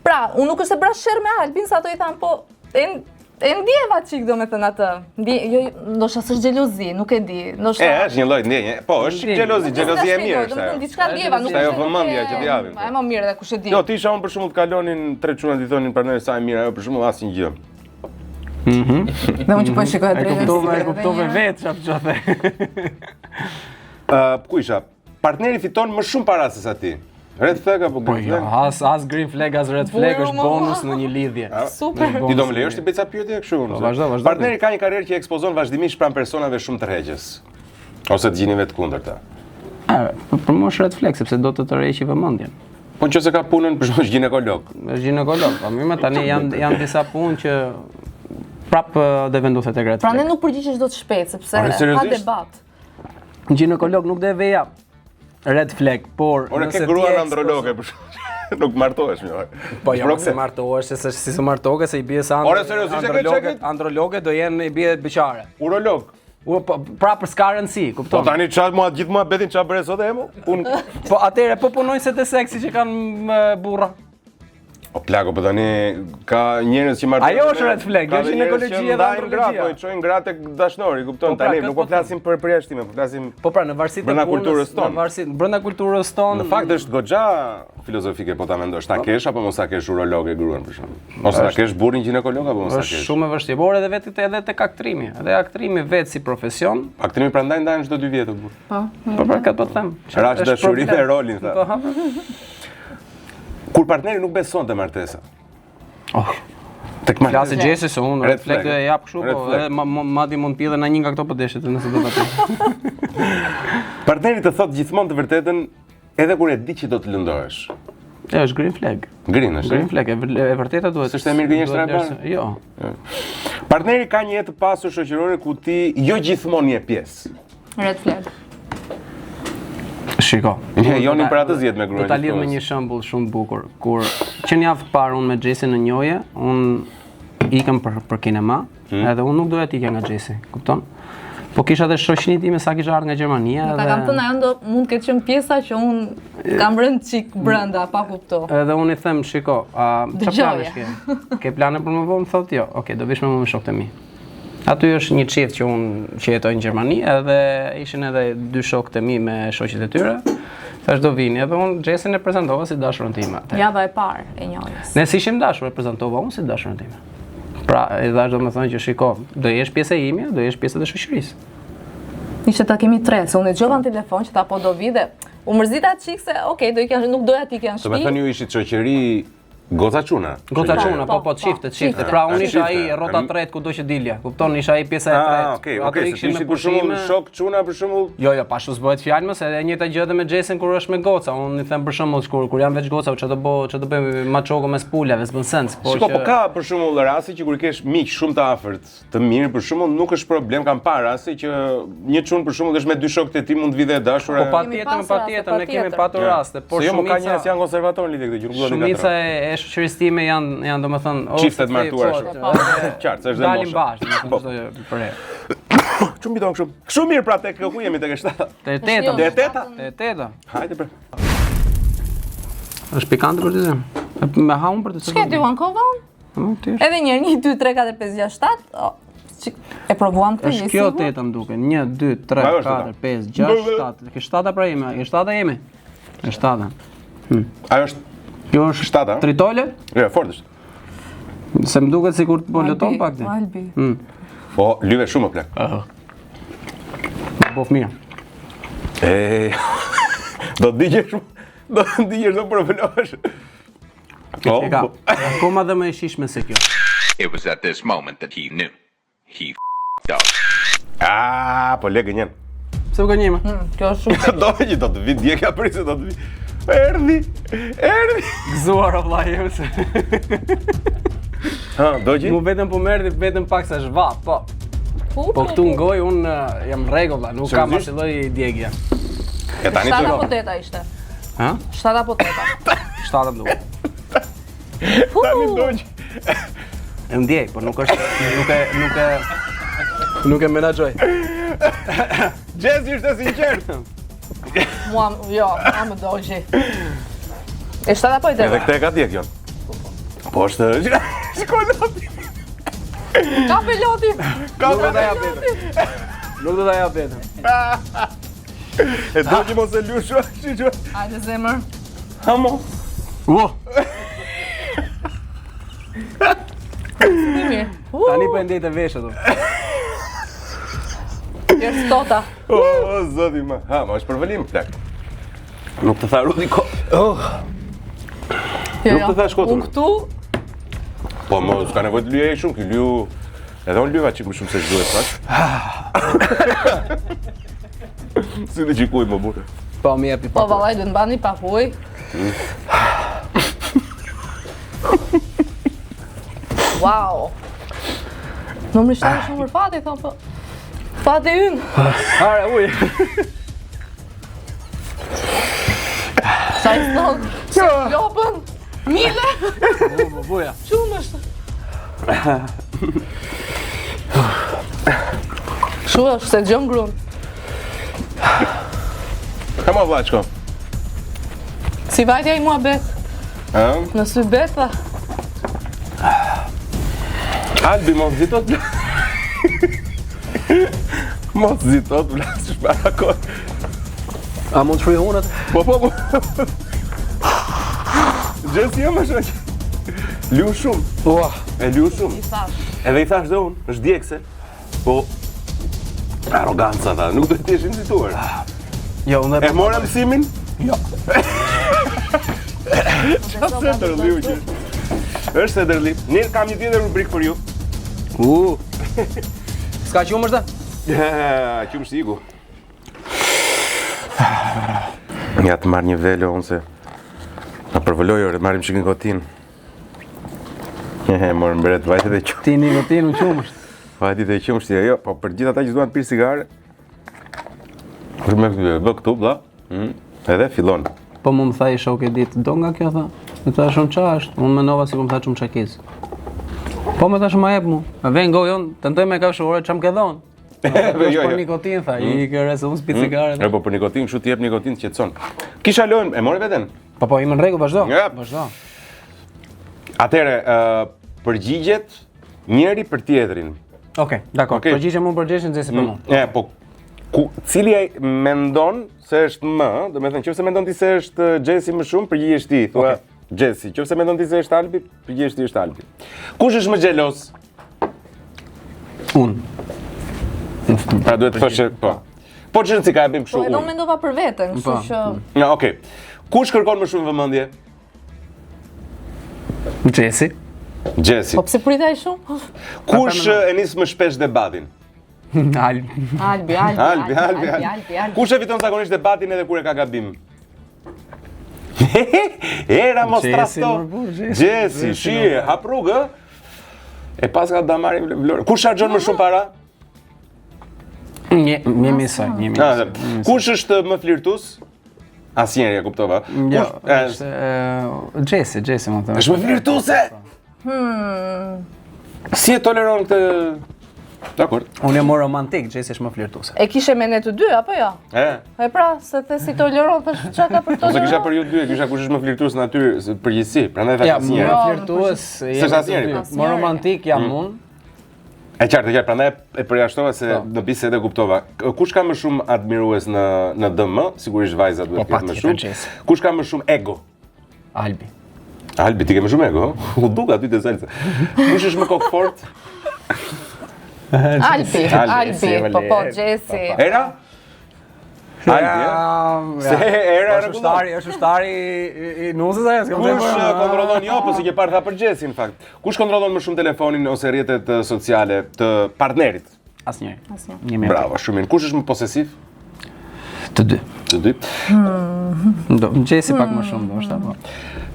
Pra, unë nuk është se brash sherr me Albin, sa ato i thanë, po e ndjeva çik domethënë atë. Jo, ndoshta s'është xhelozi, nuk e di. Ndoshta është një lloj ndjenje. Po, është xhelozi, xhelozia e mirë është. Domethënë diçka ndjeva, nuk është ajo vëmendja që të japin. Ai më mirë edhe kush e di. Jo, ti isha unë për shembull të kalonin 3 çuna të thonin partner sa e mirë, ajo për shembull asnjë gjë. Dhe unë që po e shikoj drejt. E kuptove vetë çfarë the. Ku isha? Partneri fiton më shumë para se sa ti. Red flag apo green flag? As green flag, as red flag është bonus në një lidhje. Super. Ti do më lejosh të bëj ca pyetje kështu? Vazhdo. Partneri ka një karrierë që ekspozon vazhdimisht pranë personave shumë tërheqës. Ose të gjinive të kundërta. Për mua është red flag sepse do të tërheqë vëmendjen. Po nëse ka punën për shembull ginekolog. Është ginekolog, po mirë, tani janë disa punë që prap do vendoset tek red flag. Prandaj nuk përgjigjesh dot shpejt sepse ka debat. Ginekolog nuk do e veja red flag, por ore ke gruan androloge për shkak nuk martohesh më. Po jo, se martohesh, se si se martohesh se i bie sa androloge do jenë i bie beqare. Urolog. Pra për s'ka rëndësi, kupton? Po tani çfarë mua gjithë muhabetin çfarë bëre sot emo? Po atëre po punojnë se te seksi që kanë burra. O plako, po tani ka njerëz që marrin. Ajo është red flag, jo ginekologjia dhe andrologjia. Po i çojnë gratë tek dashnori, kupton? Tani nuk po flasim për përjashtime, po flasim. Po pra, në varësi të brenda kulturës tonë. Brenda kulturës tonë. Në fakt është goxha filozofike po ta mendosh. Ta kesh apo mos ta kesh urologe gruan për shembull. Ose ta kesh burrin ginekolog apo mos ta kesh. Është shumë e vështirë, por edhe vetë edhe tek aktrimi. Edhe aktrimi vetë si profesion. Aktrimi prandaj ndahen çdo 2 vjet burr. Po pra këtë po them. Rash dashuri dhe rolin tha. Kur partneri nuk beson te martesa. Tek Klasë gjesi se unë red flag e jap kështu, po flag. madje mund pjedhe në një nga këto po deshet nëse do ta bëj. Partneri të thot gjithmonë të vërtetën edhe kur e di që do të lëndohesh. Është green flag. Green është. Green flag, e vërteta duhet. S'është e mirë gënjeshtra e parë? Jo. Partneri ka një jetë të pasur shoqërore ku ti jo gjithmonë je pjesë. Red flag. Shiko. Joni për atë zgjedh me gruan. Do ta lidh me një shembull shumë bukur. Kur që një javë parë unë me Xhesin në njohje, unë ikëm për kinema, edhe unë nuk doja të ikja nga Xhesi, kupton? Po kisha edhe shoqëninë time sa kisha ardhur nga Gjermania Ta kam thënë ajo mund të ketë qenë pjesa që unë kam rënë çik brenda, pa kupto. Edhe unë i them, shiko, çfarë planesh ke? Ke plane për më vonë? Thotë jo. Okej, do vish me më shokët e mi. Aty është një çift që unë që jetoj në Gjermani, edhe ishin edhe 2 shokët e mi me shoqjet e tyre. Thash do vini, edhe unë Xhesin e prezantova si dashurën time. Java e parë e njohjes. Ne si ishim dashur, e prezantova unë si dashurën time. Pra, e thash domethënë që shiko, do jesh pjesë e ime, do jesh pjesë e shoqërisë. Ishte ta kemi 3, se unë e gjova në telefon që ta po do vi dhe u mërzita çik se okay, nuk doja t'i ikja në shtëpi. Domethënë ju ishit shoqëri goca çuna. Goca çuna, po çifte. Pra unë isha ai rrota 3 kudo që dilja. Kupton, isha ai pjesa e 3. Okej, ishit për shembull shok çuna për shembull. Jo, pashtu s'bëhet fjalë më se edhe e njëjta gjë edhe me Xhesin kur është me goca. Unë i them për shembull kur janë veç goca, ç'do bëj maçoko mes pulave, s'bën sens. Shiko, po ka për shembull rasti që kur kesh miq shumë të afërt, të mirë, për shembull nuk është problem, kam parë rasti që një çun për shembull është me 2 shokët e tij mund vide dashura. Po patjetër, ne kemi patur raste, por shumë ka njerëz janë konservatorë lidhje këtë gjë, nuk do të shumica e shoqërisë time janë domethënë çiftet martuar shumë. Qartë, është dhe dalim bashkë, domethënë çdo për herë. Çu mbi don kështu. Kështu mirë pra tek ku jemi tek e 7. Te 8. Te 8. Te 8. Hajde bre. Është pikante për të thënë. Me haun për të thënë. Çka ti uan kovën? Edhe një herë 1 2 3 4 5 6 7. E provuam këtë Është kjo 8 më duket. 1 2 3 4 5 6 7. Ke 7 pra jemi, e 7 jemi. E 7. Ajo është kjo është 7. Tritole? Jo, fort është. Se më duket sikur të luton pak ti. Albi. Po, lyve shumë plak. Po mirë. Do të digjesh shumë. Do të digjesh do përvëlosh. Akoma dhe më e shishme se kjo. It was at this moment that he knew. He up. Po le gënjen. Pse u gënjema? Kjo është shumë. Do që do të vi djegja prisë, do të vi. Erdi. Gëzuar o vllai ose. Ha, do që? Mu vetëm po merrti vetëm pak sa zhvat, po. Po këtu në gojë unë jam rregulla, nuk kam asnjë lloj djegje. Ja tani Shtat të apo 8 ishte? Ha? 7 apo 8? 7 më duket. Tani do që. E ndjej, por nuk është nuk e menaxhoj. Jesse është sinqert. Mua, jo, më dogji. E 7 apo 8? Edhe këtë e ka djeg jon. Po është shkoloti. Ka peloti. Nuk do ta jap vetëm. Nuk do ta jap vetëm. E do që mos e lusho, shiqo. Hajde zemër. Hamo. Ua, Mirë. tani po e ndej të veshët. Jërë stota. O, zoti ma. Ha, ma është përvëlim plak. Nuk të tha Rudi ko. Nuk të tha shkotur. Unë këtu. Po, mo, s'ka nevoj të lyej shumë, ki lyu... Edhe unë lyeva qik më shumë se që duhet pak. Si të qikuj më burë. Po, mi jepi Po, pak. vallaj, do të mbani pa huj. Wow. Në më shtarë shumë për fati, thonë, po... Fati ynë. Hare, uj. Sa i snonë, se lopën, mile. Buja. Qumë është. Shu është, se gjëm grunë. Ka ma vlaqko? Si vajtja i mua bet, Ha? në sy bet, tha. Albi, mos zitot. Mos zitot, vlasësh para kohë. A mund të shprej hunët? Po. Gjesi jam është liu shumë. Ua. E liu shumë. I thash. Edhe i thash dhe unë, është djekse. Po, aroganca ta, nuk do t'jesh inzituar. Jo, unë E mora mësimin? Jo. Qatë se dërliu që është se dërli. Mirë, kam një tjetër rubrik për ju. S'ka qumë është da? Qumë shtigu. Ja të marrë një velo unë se na përvëlloj orë, marrim shikën gotin. Morën mberet vajtet e qumë. Ti nikotin në qumë është. Vajtet e qumë shtia, jo, po për gjithë ata që duan të pirë sigare. Kërë me bë këtu, bla, edhe fillon. Po më tha i shok e ditë, do nga kjo, tha. Me tha shumë qa është, unë menova si po më tha shumë qakiz. Po me tha shumë a jep mu. A ven gojon, tentoj me ka shore që më ke dhonë. Jo. Për nikotin, tha, i kërë se unë s'pi cigare. Po për nikotin, kështu t'jep nikotin të qetson. Kisha lojnë, e more veten? Po, ime në rregull, vazhdo. Ja. Vazhdo. Atere, përgjigjet njeri për tjetrin. Okej, dakor. Okej. Përgjigje mu përgjigjen Xhesi për mua. Po, cili mendon se është më, do me thënë, qëfëse mendon ti se është Xhesi më shumë, përgjigjesh ti, thua Xhesi. Qëfëse mendon ti se është Albi, përgjigjesh ti është Albi. Kush është më xhelos? Unë. Pra duhet të thoshe, po. Po që si ka e bëjmë kështu Po edhe unë unë. mendova për veten, kështu Po. që Ja, okej. Kush kërkon më shumë vëmendje? Xhesi. Xhesi. po pse pritej shumë? Kush e nis më shpesh debatin? Albi. Albi. Kush e fiton zakonisht debatin edhe kur e ka gabim? Era mos Xhesi, trasto. më burr, Xhesi. Xhesi, shije, hap rrugë. E pas ka da marrim vlorë. Kush harxhon më shumë para? Një misoj. Kush është më flirtues? Asnjëri, e kuptova. Jo, Kush- është Xhesi më thënë. Është më flirtuese? Si e toleron këtë? Dakor. Unë jam më romantik, Xhesi është më flirtuese. E kishe me ne të dy, apo jo? E pra, se the si toleron, thash çka ka për Ose kisha toleron? për ju dy, kisha kush është më flirtues në natyrë, përgjithësi. Prandaj thash Ja, më asnjëri. flirtues. S'është asnjëri. Më romantik jam unë. E qartë, prandaj e përjashtova se në bisedë e kuptova. Kush ka më shumë admirues në DM, sigurisht vajza duhet të ketë më patjetër, shumë. Xhesi. Kush ka më shumë ego? Albi. Albi, ti ke më shumë ego? U duk aty te salsa. Kush është më kokë fort? Albi, po, Xhesi. Era? Albi. Se era rregullon. Është ushtari i nuzës ajo, s'kam Kush kontrollon jo, po si ke parë tha për Xhesin në fakt. Kush kontrollon më shumë telefonin ose rrjetet sociale të partnerit? Asnjëri. Asnjëri. Një mirë. Bravo, shumë mirë. Kush është më posesiv? Të dy. Të dy. Xhesi pak më shumë ndoshta, po.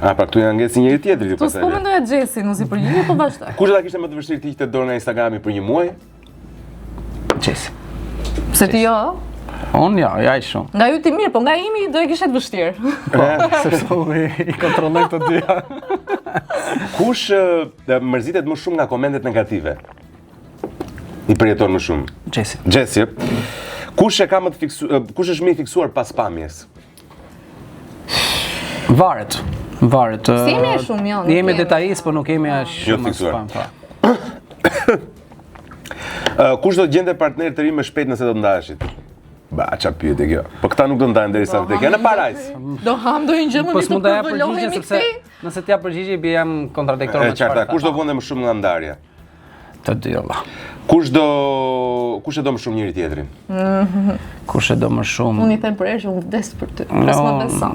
Pra këtu janë ngeci njëri tjetri Tu s'po mendoja Xhesi, nuk si përgjigje, po vazhdo. Kush do ta kishte më të vështirë të hiqte dorë nga Instagrami për një muaj? Xhesi. Pse ti jo? Unë ja i shumë. Nga ju ti mirë, po nga imi do e kishe të vështirë. Sepse unë i kontrolloj të dyja. Kush mërzitet më shumë nga komentet negative? I përjeton më shumë? Xhesi. Xhesi. Kush e ka më të kush është më i fiksuar pas pamjes? Varet. Si jemi e shumë, jo, nuk Jemi jemi. detajist, po nuk jemi as Jo shumë fiksuar. spam, po. Kush do të gjente partner të ri më shpejt nëse do të ndaheshit? Ba, qa pyetje kjo. Po këta nuk do ndahen derisa vdekja në parajs. Do ham do i gjëmë Po mi të s'mund të jap përvëllohemi përgjigje sepse këti? nëse t'jap përgjigje bie jam kontradiktor E me qarta, çfarë. kush do vonte më shumë nga ndarja? Të dy valla. Kush e do më shumë njëri tjetrin? Kush e do më shumë? Unë i them për erë që unë vdes për ty, pas më beson.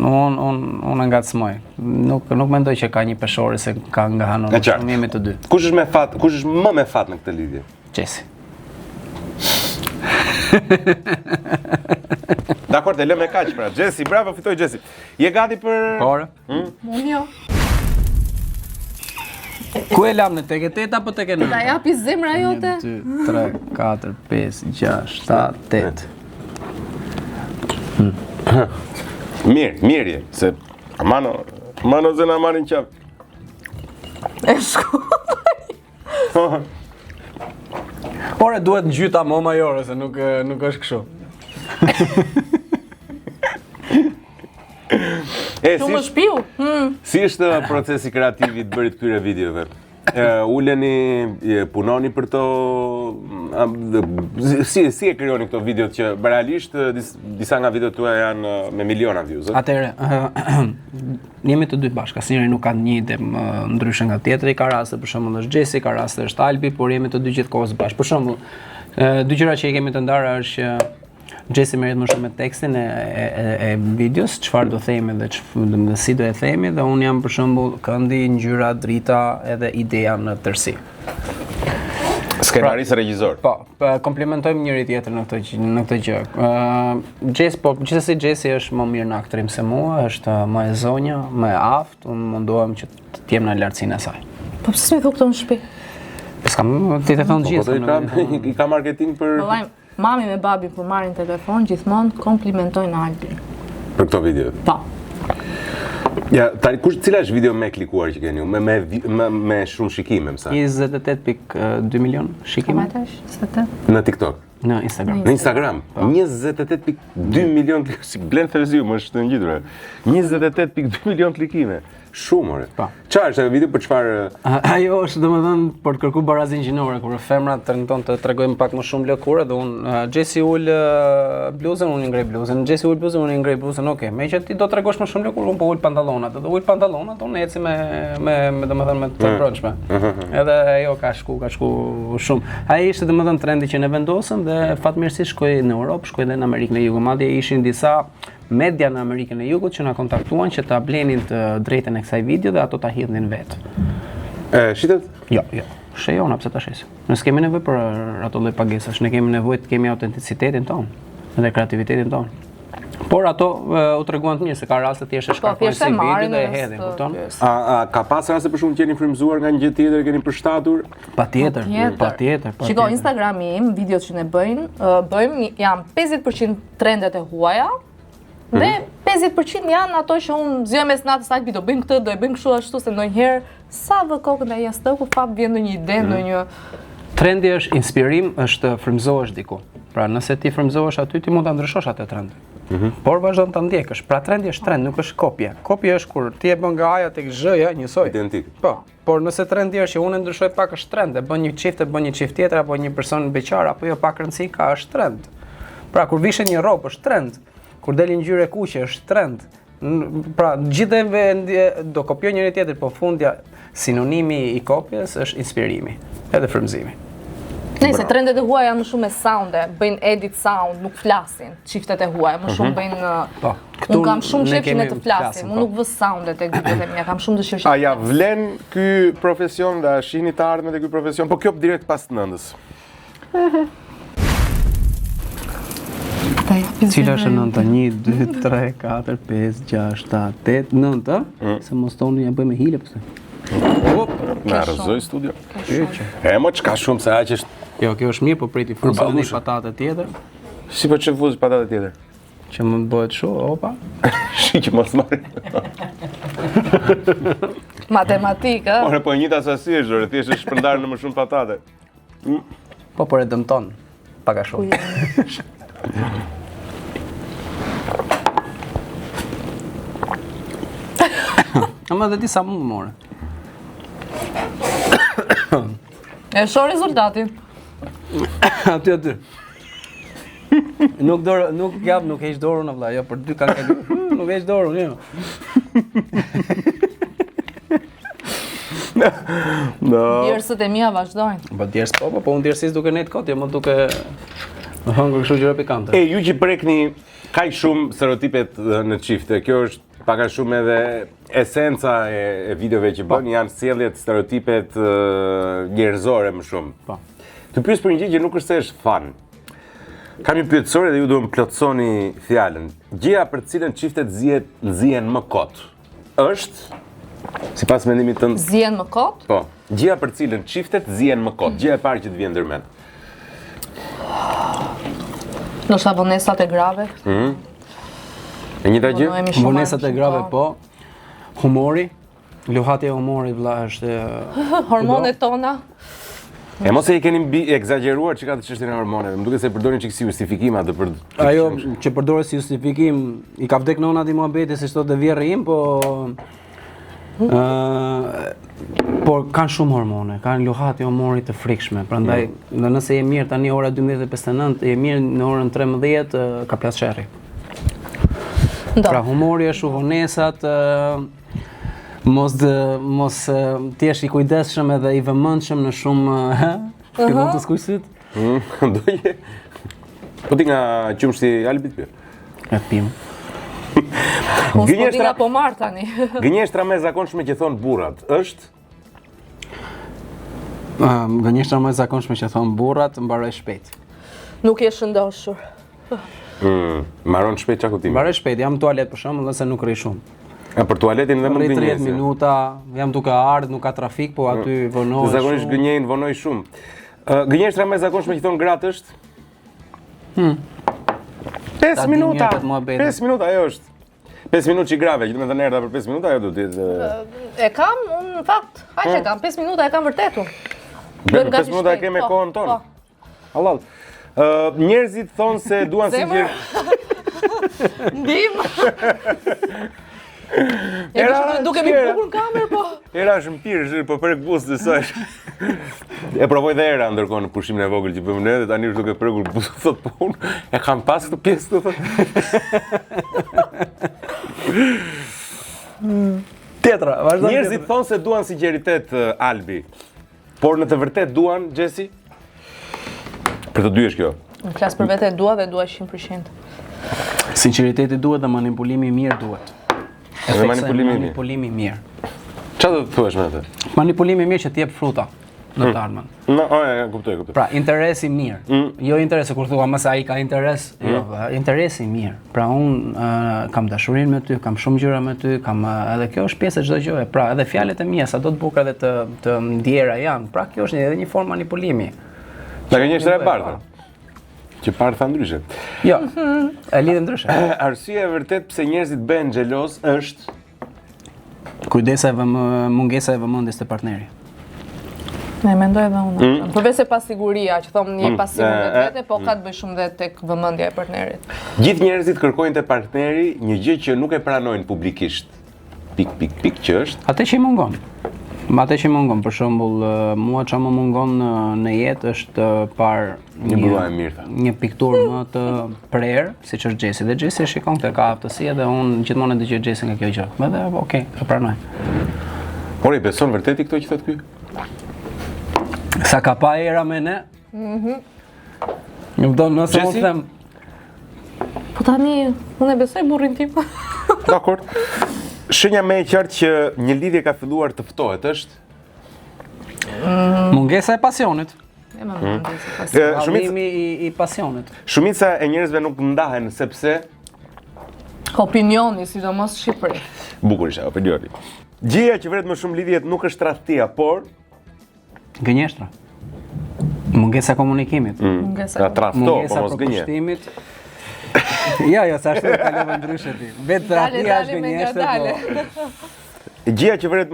Unë ngacmoj. Nuk mendoj që ka një peshore se ka nga hanon. E qartë. Shumë jemi të dy. Kush është me fat, kush është më me fat në këtë lidhje? Xhesi. Dakor, të lëmë e kaq pra. Xhesi, bravo, fitoi Xhesi. Je gati për Por, Unë jo. ku e lam në tek e 8 apo tek e 9? Ta japi zemra jote? 2, 3, 4, 5, 6, 7, 8. Mirë, se mano se na marrin qaf. E shku. Ore duhet ngjyta më majore se nuk është kështu. Shumë shpiu. Si është procesi kreativ i të bërit këtyre videove? uleni, punoni për to, si e krijoni këto videot që realisht disa nga videot tuaja janë me miliona views? Atëherë, jemi të dy bashkë, asnjëri nuk ka një ide ndryshe nga tjetri, ka raste për shembull është Gjesi, ka raste është Albi, por jemi të dy gjithkohës bashkë. Për shembull, dy gjëra që i kemi të ndarë është që Gjesi merret më shumë me tekstin e videos, çfarë do themi dhe si do e themi, dhe unë jam për shembull këndi, ngjyra, drita edhe ideja në tërësi. Skenaris e regjisor. Po, komplementojmë njëri tjetrin në këtë gjë. Gjesi, po gjithsesi Gjesi është më mirë në aktrim se mua, është më e zonja, më e aftë, unë mundohem që të jem në lartësinë e saj. Po pse më thu këto në shtëpi? S'kam ti të thon gjithë. I ka marketing për Mami me babi kur marrin telefon gjithmonë komplimentojnë Albin. për këto video. Po. Ja, tani cila është video më klikuar që keni ju? Me shumë shikime, më sa. 28.2 milion shikime. Në Në TikTok. Në Instagram. Në Instagram, 28.2 milion klikime. Si Blen Therziu, më është të ngjitur. 28.2 milion klikime. Shumë, ore. Po. Çfarë është ajo video për çfarë? Ajo është domethënë për të kërkuar barazin gjinore, kur femrat tenton të tregojmë pak më shumë lëkurë dhe unë Gjesi ul bluzën, unë ngrej bluzën. Gjesi ul bluzën, unë ngrej bluzën. Okej, meqenëse ti do tregosh më shumë lëkurë, unë po ul pantallonat. Do ul pantallonat, unë eci me domethënë me të brendshme. Edhe ajo ka shku shumë. Ai ishte domethënë trendi që ne vendosëm dhe fatmirësisht shkoi në Europë, shkoi edhe në Amerikën e Jugut. Madje ishin disa media në Amerikën e Jugut që na kontaktuan që ta blenin të drejtën e kësaj video dhe ato ta hidhnin vetë. Shitet? Jo. Shejona pse ta shesim. Ne s'kemi nevojë për ato lloj pagesash, ne kemi nevojë të kemi autenticitetin tonë dhe kreativitetin tonë. Por ato u treguan të mirë se ka raste thjesht e shkarkojnë si video dhe e hedhin, kupton? A ka pas raste për shkak të jeni frymzuar nga një gjë tjetër, keni përshtatur? Patjetër. Shiko, Instagrami im, videot që ne bëjmë janë 50% trendet e huaja. Dhe 50% janë ato që unë zgjem mes natës Albi do bëjmë këtë, do e bëjmë kështu ashtu se ndonjëherë sa vë kokën e jastëku fap vjen ndonjë ide, ndonjë. Trendi është inspirim, është frymëzohesh diku. Pra nëse ti frymëzohesh aty ti mund ta ndryshosh atë trend. Por vazhdon ta ndjekësh. Pra trendi është trend, nuk është kopje. Kopja është kur ti e bën nga A-ja tek Z-ja njësoj. Identik. Po. Por nëse trendi është që unë ndryshoj pak është trend, e bën një çift, e bën një çift tjetër apo një person beqar apo jo pak rëndësi ka është trend. Pra kur vishet një rrobë është trend. Kur delin ngjyrë kuqe është trend. Pra gjithë do kopjoj njëri tjetër, po fundja sinonimi i kopjes është inspirimi edhe frymëzimi. Nëse trendet e huaja janë më shumë me sounde, bëjnë edit sound, nuk flasin. Çiftet e huaja më shumë bëjnë. Po. Unë kam shumë qejf që ne të flasim, unë nuk vë soundet e videot e mia, kam shumë dëshirë që. A ja vlen ky profesion, da shihni të ardhmen te ky profesion, po kjo direkt pas të nëndës. Cila është nënta? 1, 2, 3, 4, 5, 6, 7, 8, 9, se mos toni ja bëjmë hile pse. Na rrezoj studio. Mo çka shumë se aq është. Jo, kjo është mirë, po priti fuzoni patate tjetër. Si po çe fuz patate tjetër? Që më bëhet kështu, opa. Shi që mos marr. Matematika. Ore po njëta sasi është, ore thjesht është shpërndarë në më shumë patate. Po por e dëmton pak a shumë. Ama dhe ti sa mund more. E shoh rezultatin. Aty. Nuk heq dorën vëlla, jo për 2 kanë kaluar. Nuk heq dorën, jo. No. Djersët e mia vazhdojnë. Po djers po unë djersis duke nejt kot, jo më duke hëngur kështu gjëra pikante. Ju që prekni kaq shumë stereotipet në çifte, kjo është pak a shumë edhe esenca e videove që bën, janë sjelljet stereotipet njerëzore më shumë. Po. Të pyes për një gjë që nuk është se është fan. Kam një pyetësore dhe ju duhet më plotësoni fjalën. Gjëja për cilën çiftet zihen më kot është, sipas mendimit tënd, Zihen më kot? po, gjëja për cilën çiftet zihen më kot. Gjëja e parë që të vjen ndërmend. Ndoshta vonesat e grave. E njëjta gjë? Vonesat e grave po. Humori, luhatja e humorit vëlla është Hormonet tona. E mos e i keni egzageruar që ka të çështjen e hormoneve. Më duket se përdorin çik si justifikim atë për. ajo që përdoret si justifikim, i ka vdek nona di muhabeti si çdo të vjerri im, po Por kanë shumë hormone, kanë luhati hormoni të frikshme. Prandaj, nëse je mirë tani ora 12:59, je mirë në orën 13 ka plas sherrri. Pra humori është vonesat, mos t'jesh I kujdesshëm edhe I vëmendshëm në shumë fillon të skuq syt. Doje. Po ti nga qumshti Albit pyet. E pim. Gënjeshtra po marr tani. Gënjeshtra më e zakonshme që thon burrat është gënjeshtra më e zakonshme që thon burrat mbaroj shpejt. Nuk je shëndoshur. Mbaron shpejt çka kuptimi. Mbaroj shpejt, jam në tualet për shembull, nëse nuk rri shumë. Për tualetin dhe mund Rri 30 gënjesë. minuta, jam duke ardhur, nuk ka trafik, po aty vonohesh. Zakonisht gënjejnë, vonoj shumë. Gënjeshtra më e zakonshme që thon gratë është 5 minuta. 5 minuta ajo është. 5 minuta që grave, që do të thënë erdha për 5 minuta ajo do të jetë. E kam, unë në fakt, aq e kam, 5 minuta e kam vërtet unë. 5 minuta e kemi kohën tonë. Allah. Njerëzit thonë se duan sinqer. Ndim. Duke mi bukur në kamerë, po. Era është mpirë, po prek buzë të saj. E provoj dhe era ndërkohë në pushimin e vogël që bëjmë ne dhe tani është duke prekur buzë, thot po unë e kam pas këtë pjesë të thot. Tjetra, vazhdo. Njerëzit thonë se duan sinqeritet Albi. Por në të vërtet duan, Gjesi? Për të dy është kjo. Në flas për vete dua dhe dua 100%. Sinqeriteti duhet dhe manipulimi I mirë duhet. Edhe manipulimi mirë. Çfarë do të thuash me atë? Manipulimi mirë që t'jep fruta në të ardhmen. No, kuptoj. Pra, interesi mirë. Jo interesi kur thua mëse ai ka interes, jo, interesi mirë. Pra unë kam dashurinë me ty, kam shumë gjëra me ty, kam edhe kjo është pjesë e çdo gjëje. Pra, edhe fjalët e mia sado të bukura dhe të ndjera janë. Pra, kjo është edhe një formë manipulimi. Na gënjeshtra e bardhë. Që parë tha ndryshe. Jo, e lidhe ndryshe. Arsyeja e vërtet pse njerëzit bëhen xheloz është mungesa e vëmendjes të partnerit. Ne mendoj edhe unë. Përveç se pasiguria, që thonë një pasigur vetë, po ka të bëj shumë dhe tek vëmendja e partnerit. Gjithë njerëzit kërkojnë te partneri një gjë që nuk e pranojnë publikisht. Pik që është. Atë që I mungon. Atë që mungon, për shembull, mua çfarë më mungon në jetë është par një burrë e mirë. Një pikturë më të prerë, siç është Gjesi. Dhe Gjesi shikon këtë ka aftësi dhe unë gjithmonë e dëgjoj Gjesi nga kjo gjë. Edhe okay, e pranoj. Por I beson vërtet këto që thot ky? Sa ka pa era me ne? Nuk do nëse unë them. Po tani, unë e besoj burrin tim. Dakor. Shenja më e qartë që një lidhje ka filluar të ftohet është mungesa e pasionit. Shumica I pasionit. Shumica e njerëzve nuk ndahen sepse opinioni, sidomos në Shqipëri. Bukur ishte opinioni. Gjëja që vret më shumë lidhjet nuk është tradhtia, por gënjeshtra. Mungesa e komunikimit. Mungesa e kushtimit. Jo, sa është të kalova ndryshe ti. Vetë tradhtia është gënjeshtra. Gjëja që vret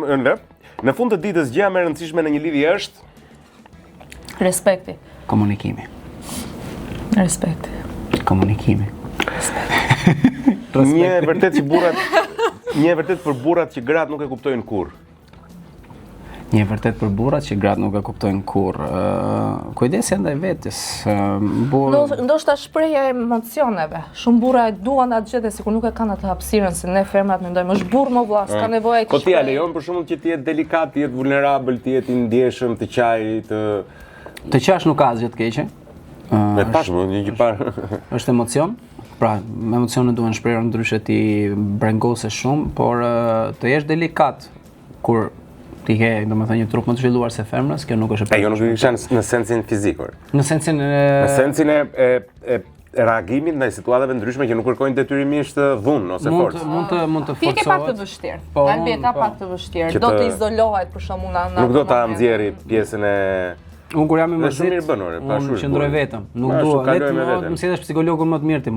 në fund të ditës gjëja më e rëndësishme në një lidhje është respekti. Komunikimi. Respekti. Komunikimi. Një e vërtet për burrat që gratë nuk e kuptojnë kurrë. Një e vërtet për burrat që gratë nuk e kuptojnë kurrë. Kujdesi ndaj vetes. Ndoshta shprehja e emocioneve. Shumë burra e duan atë gjë dhe sikur nuk e kanë atë hapësirën se ne femrat mendojmë është burr më vlla, s'ka nevojë Po ti a lejon për shembull që të jetë delikat, të jetë vulnerabël, të jetë I ndjeshëm, të qaj, të qash nuk ka asgjë të keqe. Me pashmë, një që parë. Është emocion. Pra, emocionet duhen shprehur ndryshe ti brengosesh shumë, por të jesh delikat kur ti ke, domethënë, një trup më të zhvilluar se femrës, kjo nuk është e jo nuk isha në sensin fizikor. Në sensin e reagimit ndaj situatave ndryshme që nuk kërkojnë detyrimisht dhunë ose forcë. Mund të forcohet. Ti ke pak të vështirë. Albi ka pak të vështirë. Do të izolohet për shkakun nuk do ta nxjerrë pjesën e unë kur jam I mërzit, unë qëndroj vetëm. Nuk dua, më sjellësh psikologun më të mirë ti,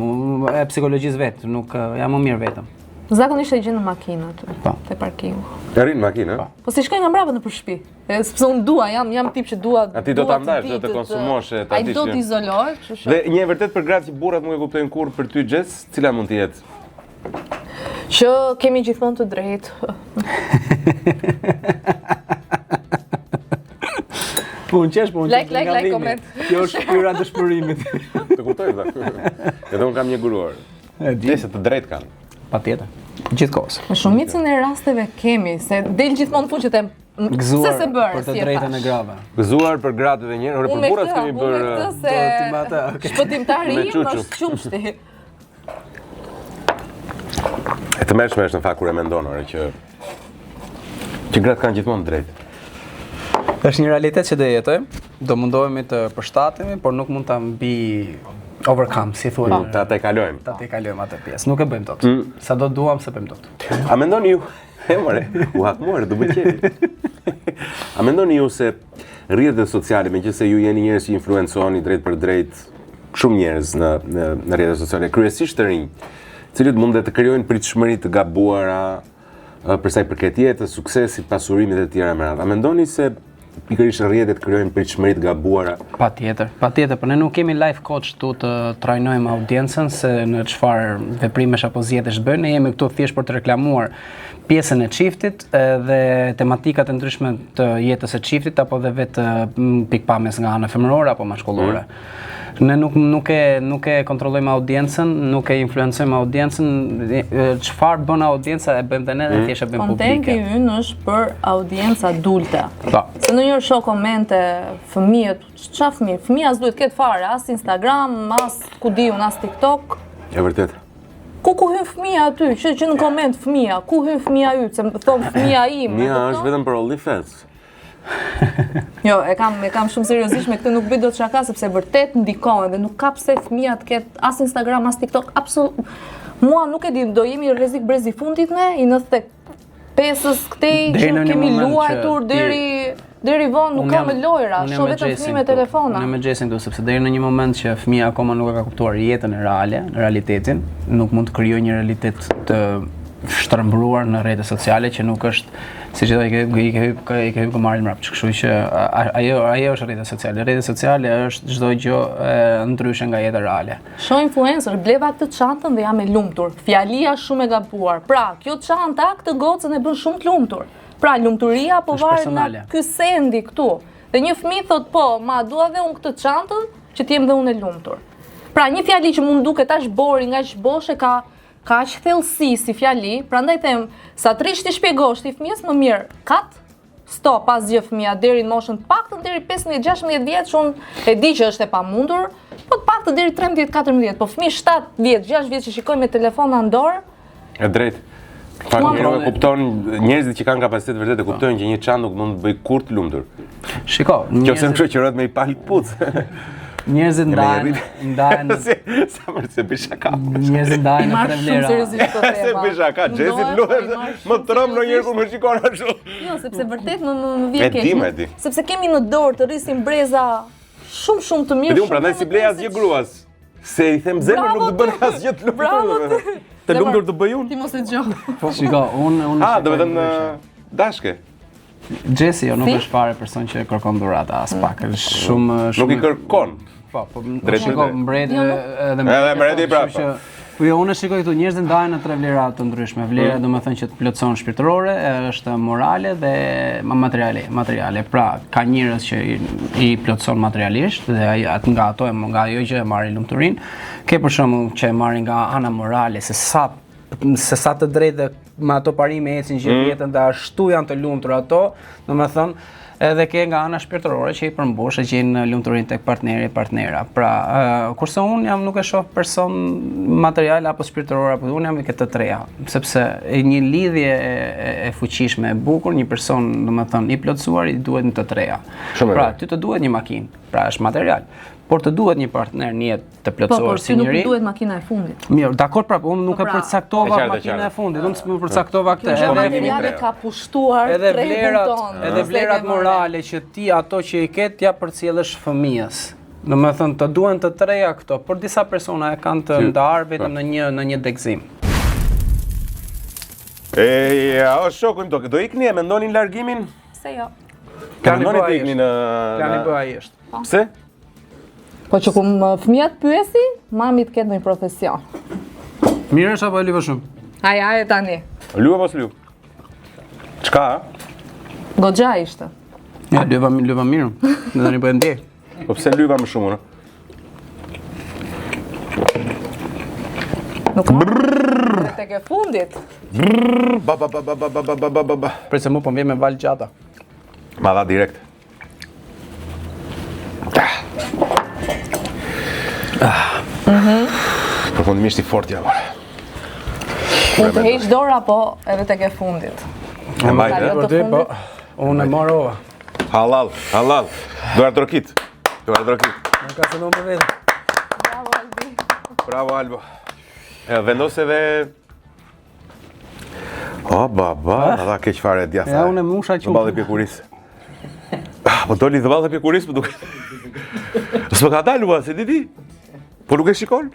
e psikologjisë vetë, nuk jam më mirë vetëm. Zakonisht e gjen në makinë aty, te parkingu. E rin makinë, ë? Po si shkoj nga mbrapa nëpër shtëpi. Sepse unë dua, jam tip që dua. A ti do ta ndash, do të konsumosh e ta dish. Ai do të izolohet, kështu që. Dhe një e vërtet për gratë që burrat nuk e kuptojnë kurrë për ty Xhes, cila mund të jetë? Që kemi gjithmonë të drejtë. Unë qesh, po unë Like, qesh nga dhimi. comment. Kjo është shpyra dëshpërimit. Të kuptoj vëlla. Edhe unë kam një gruar. Nëse të drejtë kanë. Patjetër. Gjithkohës. Në shumicën e rasteve kemi, se del gjithmonë fuqet e Gëzuar se bërë, për të si e drejtën thash. e grave. Gëzuar për gratë dhe njerë, për burrat kemi unë bërë. me këtë ti me atë, se okay. shpëtimtari Me im çuçu. është qumshti. E të mërshme është në fakt kur e mendon ore që gratë kanë gjithmonë drejtë. Është një realitet që do jetojmë, do mundohemi të përshtatemi, por nuk mund ta mbi overcome, si thuhet. Ta e kalojmë. Ta të kalojmë atë pjesë. Nuk e bëjmë dot. Sa do duam se bëjmë dot. A mendoni ju? E more, u hakmuar, du bëqevi. A mendoni ju se rrjetet sociale, meqense ju jeni njerëz që influenconi drejt për drejt shumë njerëz në rrjetet sociale, kryesisht të rinj, cilët mund të krijojnë pritshmëri të gabuara për sa i përket jetës, suksesit, pasurimit e tjera me radhë. A mendoni se pikërisht rrjetet krijojnë pritshmëri të gabuara? Patjetër, por ne nuk kemi life coach tu të trajnojmë audiencën se në çfarë veprimesh apo zgjedhësh bëjnë, ne jemi këtu thjesht për të reklamuar pjesën e çiftit dhe tematikat e ndryshme të jetës së çiftit apo dhe vetë pikpamjes nga ana femërore apo maskullore. Ne nuk e kontrollojmë audiencën, nuk e influencojmë audiencën, çfarë bën audienca e bëjmë dhe ne, thjesht e bëjmë publike. Kontenti ynë është për audiencë adulte. Po. Se ndonjëherë shoh komente fëmijët, çfarë fëmijë? Fëmia s'duhet ketë fare as Instagram, as ku diun, as TikTok. E vërtet. Ku hyn fëmia aty? Që në koment fëmia, ku hyn fëmia yt? Se më thon fëmia im. Mia është vetëm për OnlyFans. Jo, e kam shumë seriozisht me këtë, nuk bëj dot çaka sepse vërtet ndikon dhe nuk ka pse fëmia të ketë as Instagram as TikTok. Absolut. Mua nuk e di, do jemi rrezik brezi fundit ne, i 95-s këtej që kemi luajtur deri vonë nuk ka më lojra, shoh vetëm fëmijë me telefona. Unë me Jason këtu sepse deri në një moment që fëmia akoma nuk e ka kuptuar jetën e reale, realitetin, nuk mund të krijojë një realitet të shtrëmbruar në rrjetet sociale që nuk është siç do i ke hyrë marrin mbrapsht. Kështu që ajo është rrjetet sociale. Rrjetet sociale është çdo gjë ndryshe nga jeta reale. Shoh influencer, bleva këtë çantën dhe jam e lumtur. Fjalia shumë e gabuar. Pra, kjo çanta këtë gocën e bën shumë të lumtur. Pra, lumturia po varet nga ky sendi këtu. Dhe një fëmijë thot po, ma dua dhe unë këtë çantën që t'jem dhe unë e lumtur. Pra, një fjali që mund duket aq bori, nga aq boshe ka aq thellësi si fjali, prandaj them, sa të rish ti shpjegosh ti fëmijës më mirë, kat, stop, asgjë fëmia deri në moshën të paktën deri 15-16 vjeç, unë e di që është e pamundur, po të paktën deri 13-14, po fëmijë 7 vjeç, 6 vjeç që shikojnë me telefona në dorë. E drejt. Fakti kupton njerëzit që kanë kapacitet vërtet e kuptojnë që një çantë nuk mund të bëj kurrë të lumtur. Shiko, nëse më shoqërohet me i pal puc. Njerëzit ndahen sa më se bëj shaka. Njerëzit ndahen në tre vlera. Se bëj shaka, Jesi lutem më trom ndonjëherë kur më shikon ashtu. Jo, sepse vërtet më vjen keq. Sepse kemi në dorë të rrisim breza shumë të mirë. Dhe unë prandaj si blej asgjë gruas. Se i them zemër nuk të bën asgjë të lumtur. Të lumtur të bëj unë. Ti mos e dëgjoj. Shiko, unë do të thënë dashke. Jesi jo nuk është fare person që kërkon dhurata as pak. Është shumë nuk i kërkon. Po, shiko, mbreti edhe mbreti prapë. Po jo, unë shikoj këtu njerëzit ndahen në tre vlera të ndryshme. Vlera domethënë që të plotëson shpirtërore, është morale dhe materiale. Pra, ka njerëz që i plotëson materialisht dhe nga ajo që e marrin lumturinë. Ke për shembull që e marrin nga ana morale se sa të drejtë me ato parime ecin që jetën dhe ashtu janë të lumtur ato, domethënë edhe ke nga ana shpirtërore që i përmbush e gjejnë lumturinë tek partnera. Pra, kurse unë nuk e shoh person material apo shpirtëror apo unë jam këtë të treja, sepse një lidhje e fuqishme, e bukur, një person, domethënë, i plotësuar i duhet në të treja. Pra, ty të duhet një makinë, pra është material. Por të duhet një partner një jetë të plotësuar si njëri. Po, nuk duhet makina e fundit. Mirë, dakor, prapë, unë nuk e përcaktova makina e fundit, unë s'më përcaktova këtë. Kjo materiale ka pushtuar edhe vlerat morale që ti ato që i ke t'ja përcjellësh fëmijës. Domethënë të duhen të treja këto, por disa persona e kanë të ndarë vetëm në një degëzim. O shoku im do ikni, e mendonin largimin? Se jo. Plani bëj ai është. Pse? Po që kum fëmijat pyesi, mami të ketë ndonjë profesion. Mirë është apo e lyva shumë? Aja tani. Lyva mos lyv. Çka? Goxha ishte. Ja, lyva mirë. Në tani po e ndjej. Po pse lyva më shumë, no? Nuk ka tek e fundit. Ba. Për se mu po vjen me val gjata. Ma dha direkt. Përfundimisht i fort jam. Mund të heq dorë apo edhe tek e fundit. E mbajt, Kalon të Ti po, fundit. unë e marrova. Halal. Duar trokit. Nuk ka se në me vetë. Bravo Albi. Bravo, Albo. Vendos edhe... O, baba, dha keq fare djatha. Ja, unë e musha që... Dhëballë e pjekuris. Po doli dhëballë e pjekuris, po duke... S'më ka dalua, se ti. Po nuk e shikon?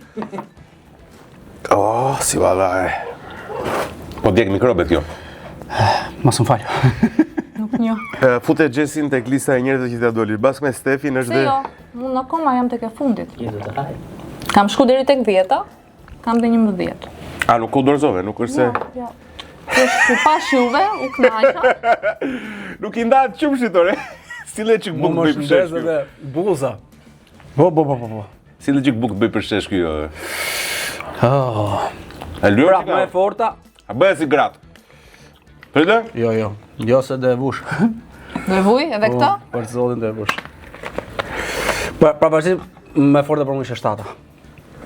Oh, si valla e. Po djek mikrobet kjo. Mos më falë. Nuk njo. Fute Gjesin tek lista e njerëzve që t'ja doli. Bashkë me Stefin është Se dhe... jo, unë akoma jam tek e fundit. Kam shku deri tek 10-a, kam dhe 11. A, nuk u dorëzove, nuk është se... Ja. Ku pas juve, u knaqa. Nuk i ndahet qumë shitore. Sile që buk bëj për shesh kjo. buza. Po. Sile që buk bëj për shesh kjo. Oh. E lyër Pra, që më e ka? forta. A bëhe si gratë. Përle? Jo. Jo se dhe vush. Dhe vuj, edhe këta? Për të zotin dhe vush. Pra vazhdim, më e forta për më ishe 7.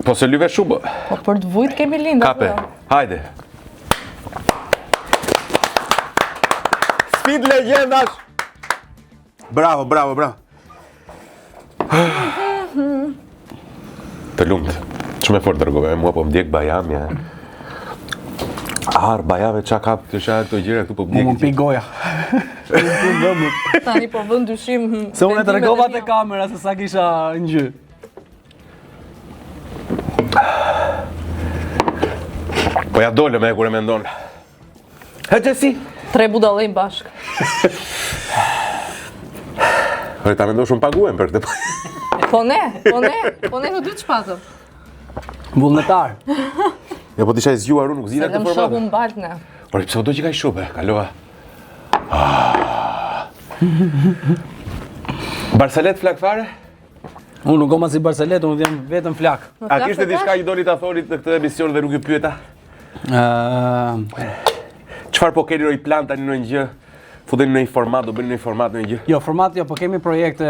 Po se lyve shumë. Po për të vujt kemi lindë. Kape, hajde. Speed legendash. Bravo. Të lumët. Shumë e fort dërgove, mua po m'djek bajamja. Bajave qa kap të shajë të gjire këtu po m'djek. Më pi goja. Tani po vën dyshim. Se unë e të regova të kamera se sa kisha në gjy. Po ja dole me kur e mendon. Gjesi. 3 budallëj bashk. Hore, ta mendon shumë paguem për këtë. Po ne në dy çpatëm. Vullnetar. Ja po t'isha i zgjuar unë, nuk zina Se këtë lëm formatë. shoku mbalt ne. Por pse do që ka i shumë, kalova. Barsalet flak fare? Unë nuk goma si Barsalet, unë vjen vetëm flak. A kishte diçka që doli ta thonit në këtë emision dhe nuk ju pyeta? Çfarë po keni në plan tani në një gjë? Futeni në një format, do bëni në një format në një gjë? Jo, format jo, po kemi projekte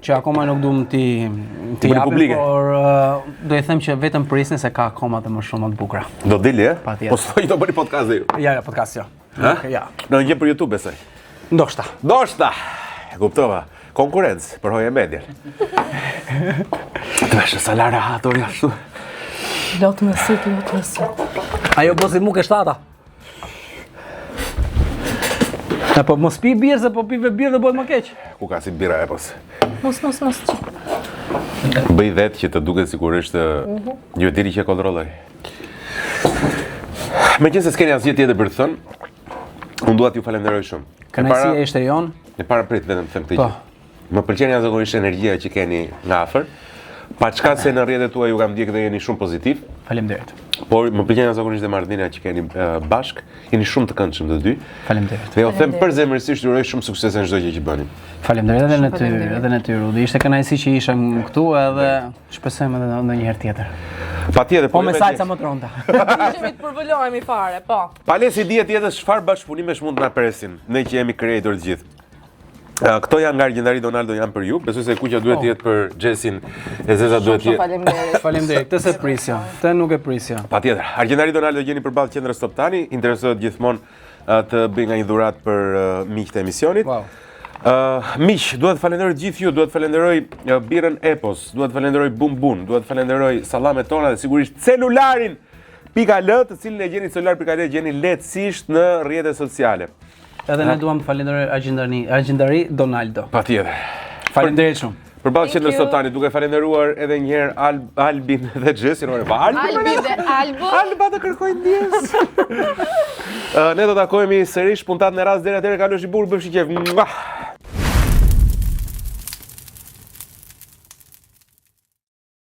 që akoma nuk duam t'i bëni japim, publike. por do i them që vetëm prisni se ka akoma të më shumë të bukura. Do dili, Patjetër. Po s'thoj do bëni podcast dhe ju. Ja, podcast jo. Ha? Ja. Në një gjë për YouTube, besoj. Ndoshta. Doshta! E kuptova. Konkurencë për hoje medier. Të veshë salara hatori ashtu. Lot me syt. Ajo bosi mu ke 7. E po mos pi birë, se po pive birë dhe bëhet më keq. Ku ka si bira e pos? Mos. Bëj vetë që të duket sikur është një diri që kontrolloj. Me qenë se s'keni asgjë tjetër për të thënë, unë dua t'ju falenderoj shumë. Kënaqësia ishte jon. E para prit vetëm të them këtë Po. gjë. Më pëlqen jashtëzakonisht energjia që keni nga afër. Pa çka se në rrjetet tuaja ju kam ndjek dhe jeni shumë pozitiv. Faleminderit. Por më pëlqen jashtëzakonisht dhe marrëdhënia që keni bashk. Jeni shumë të këndshëm të dy. Faleminderit. Dhe ju them përzemërisht ju uroj shumë sukses në çdo gjë që bëni. Faleminderit edhe në ty, Rudi. Ishte kënaqësi që ishem këtu edhe shpresojmë edhe ndonjëherë tjetër. Patjetër, Po me me salca më tronta. Ishemi të përvëlohemi fare, po. Palesi dihet tjetër çfarë bashkëpunimesh mund na presin, ne që jemi creator të gjithë. Këto janë nga Argjendari Donaldo janë për ju, besoj se kuqja duhet të jetë për Gjesin, e Zeza duhet të Shumë jetë. faleminderit. Faleminderit. Të se prisja. Të nuk e prisja. Patjetër. Argjendari Donaldo gjeni përballë qendrës Top Tani, interesohet gjithmonë të bëj nga një dhuratë për miqtë e emisionit. Wow. Miq, duhet falenderoj gjithë ju, duhet falenderoj birën Epos, duhet falenderoj Bumbun, duhet falenderoj sallamet tona dhe sigurisht celularin .l, të cilin e gjeni celular.l gjeni lehtësisht në rrjetet sociale. Edhe ne duam të falenderoj Argjendari Donaldo. Patjetër. Faleminderit shumë. Përballë Thank qendrës you. Top Tani, duke falenderuar edhe një herë Albin dhe Gjesin, Albi dhe Albo. Alba të kërkoj ndjes. Ne do takojmë sërish puntat në rast deri atëherë kalosh i burr bëfshi qef.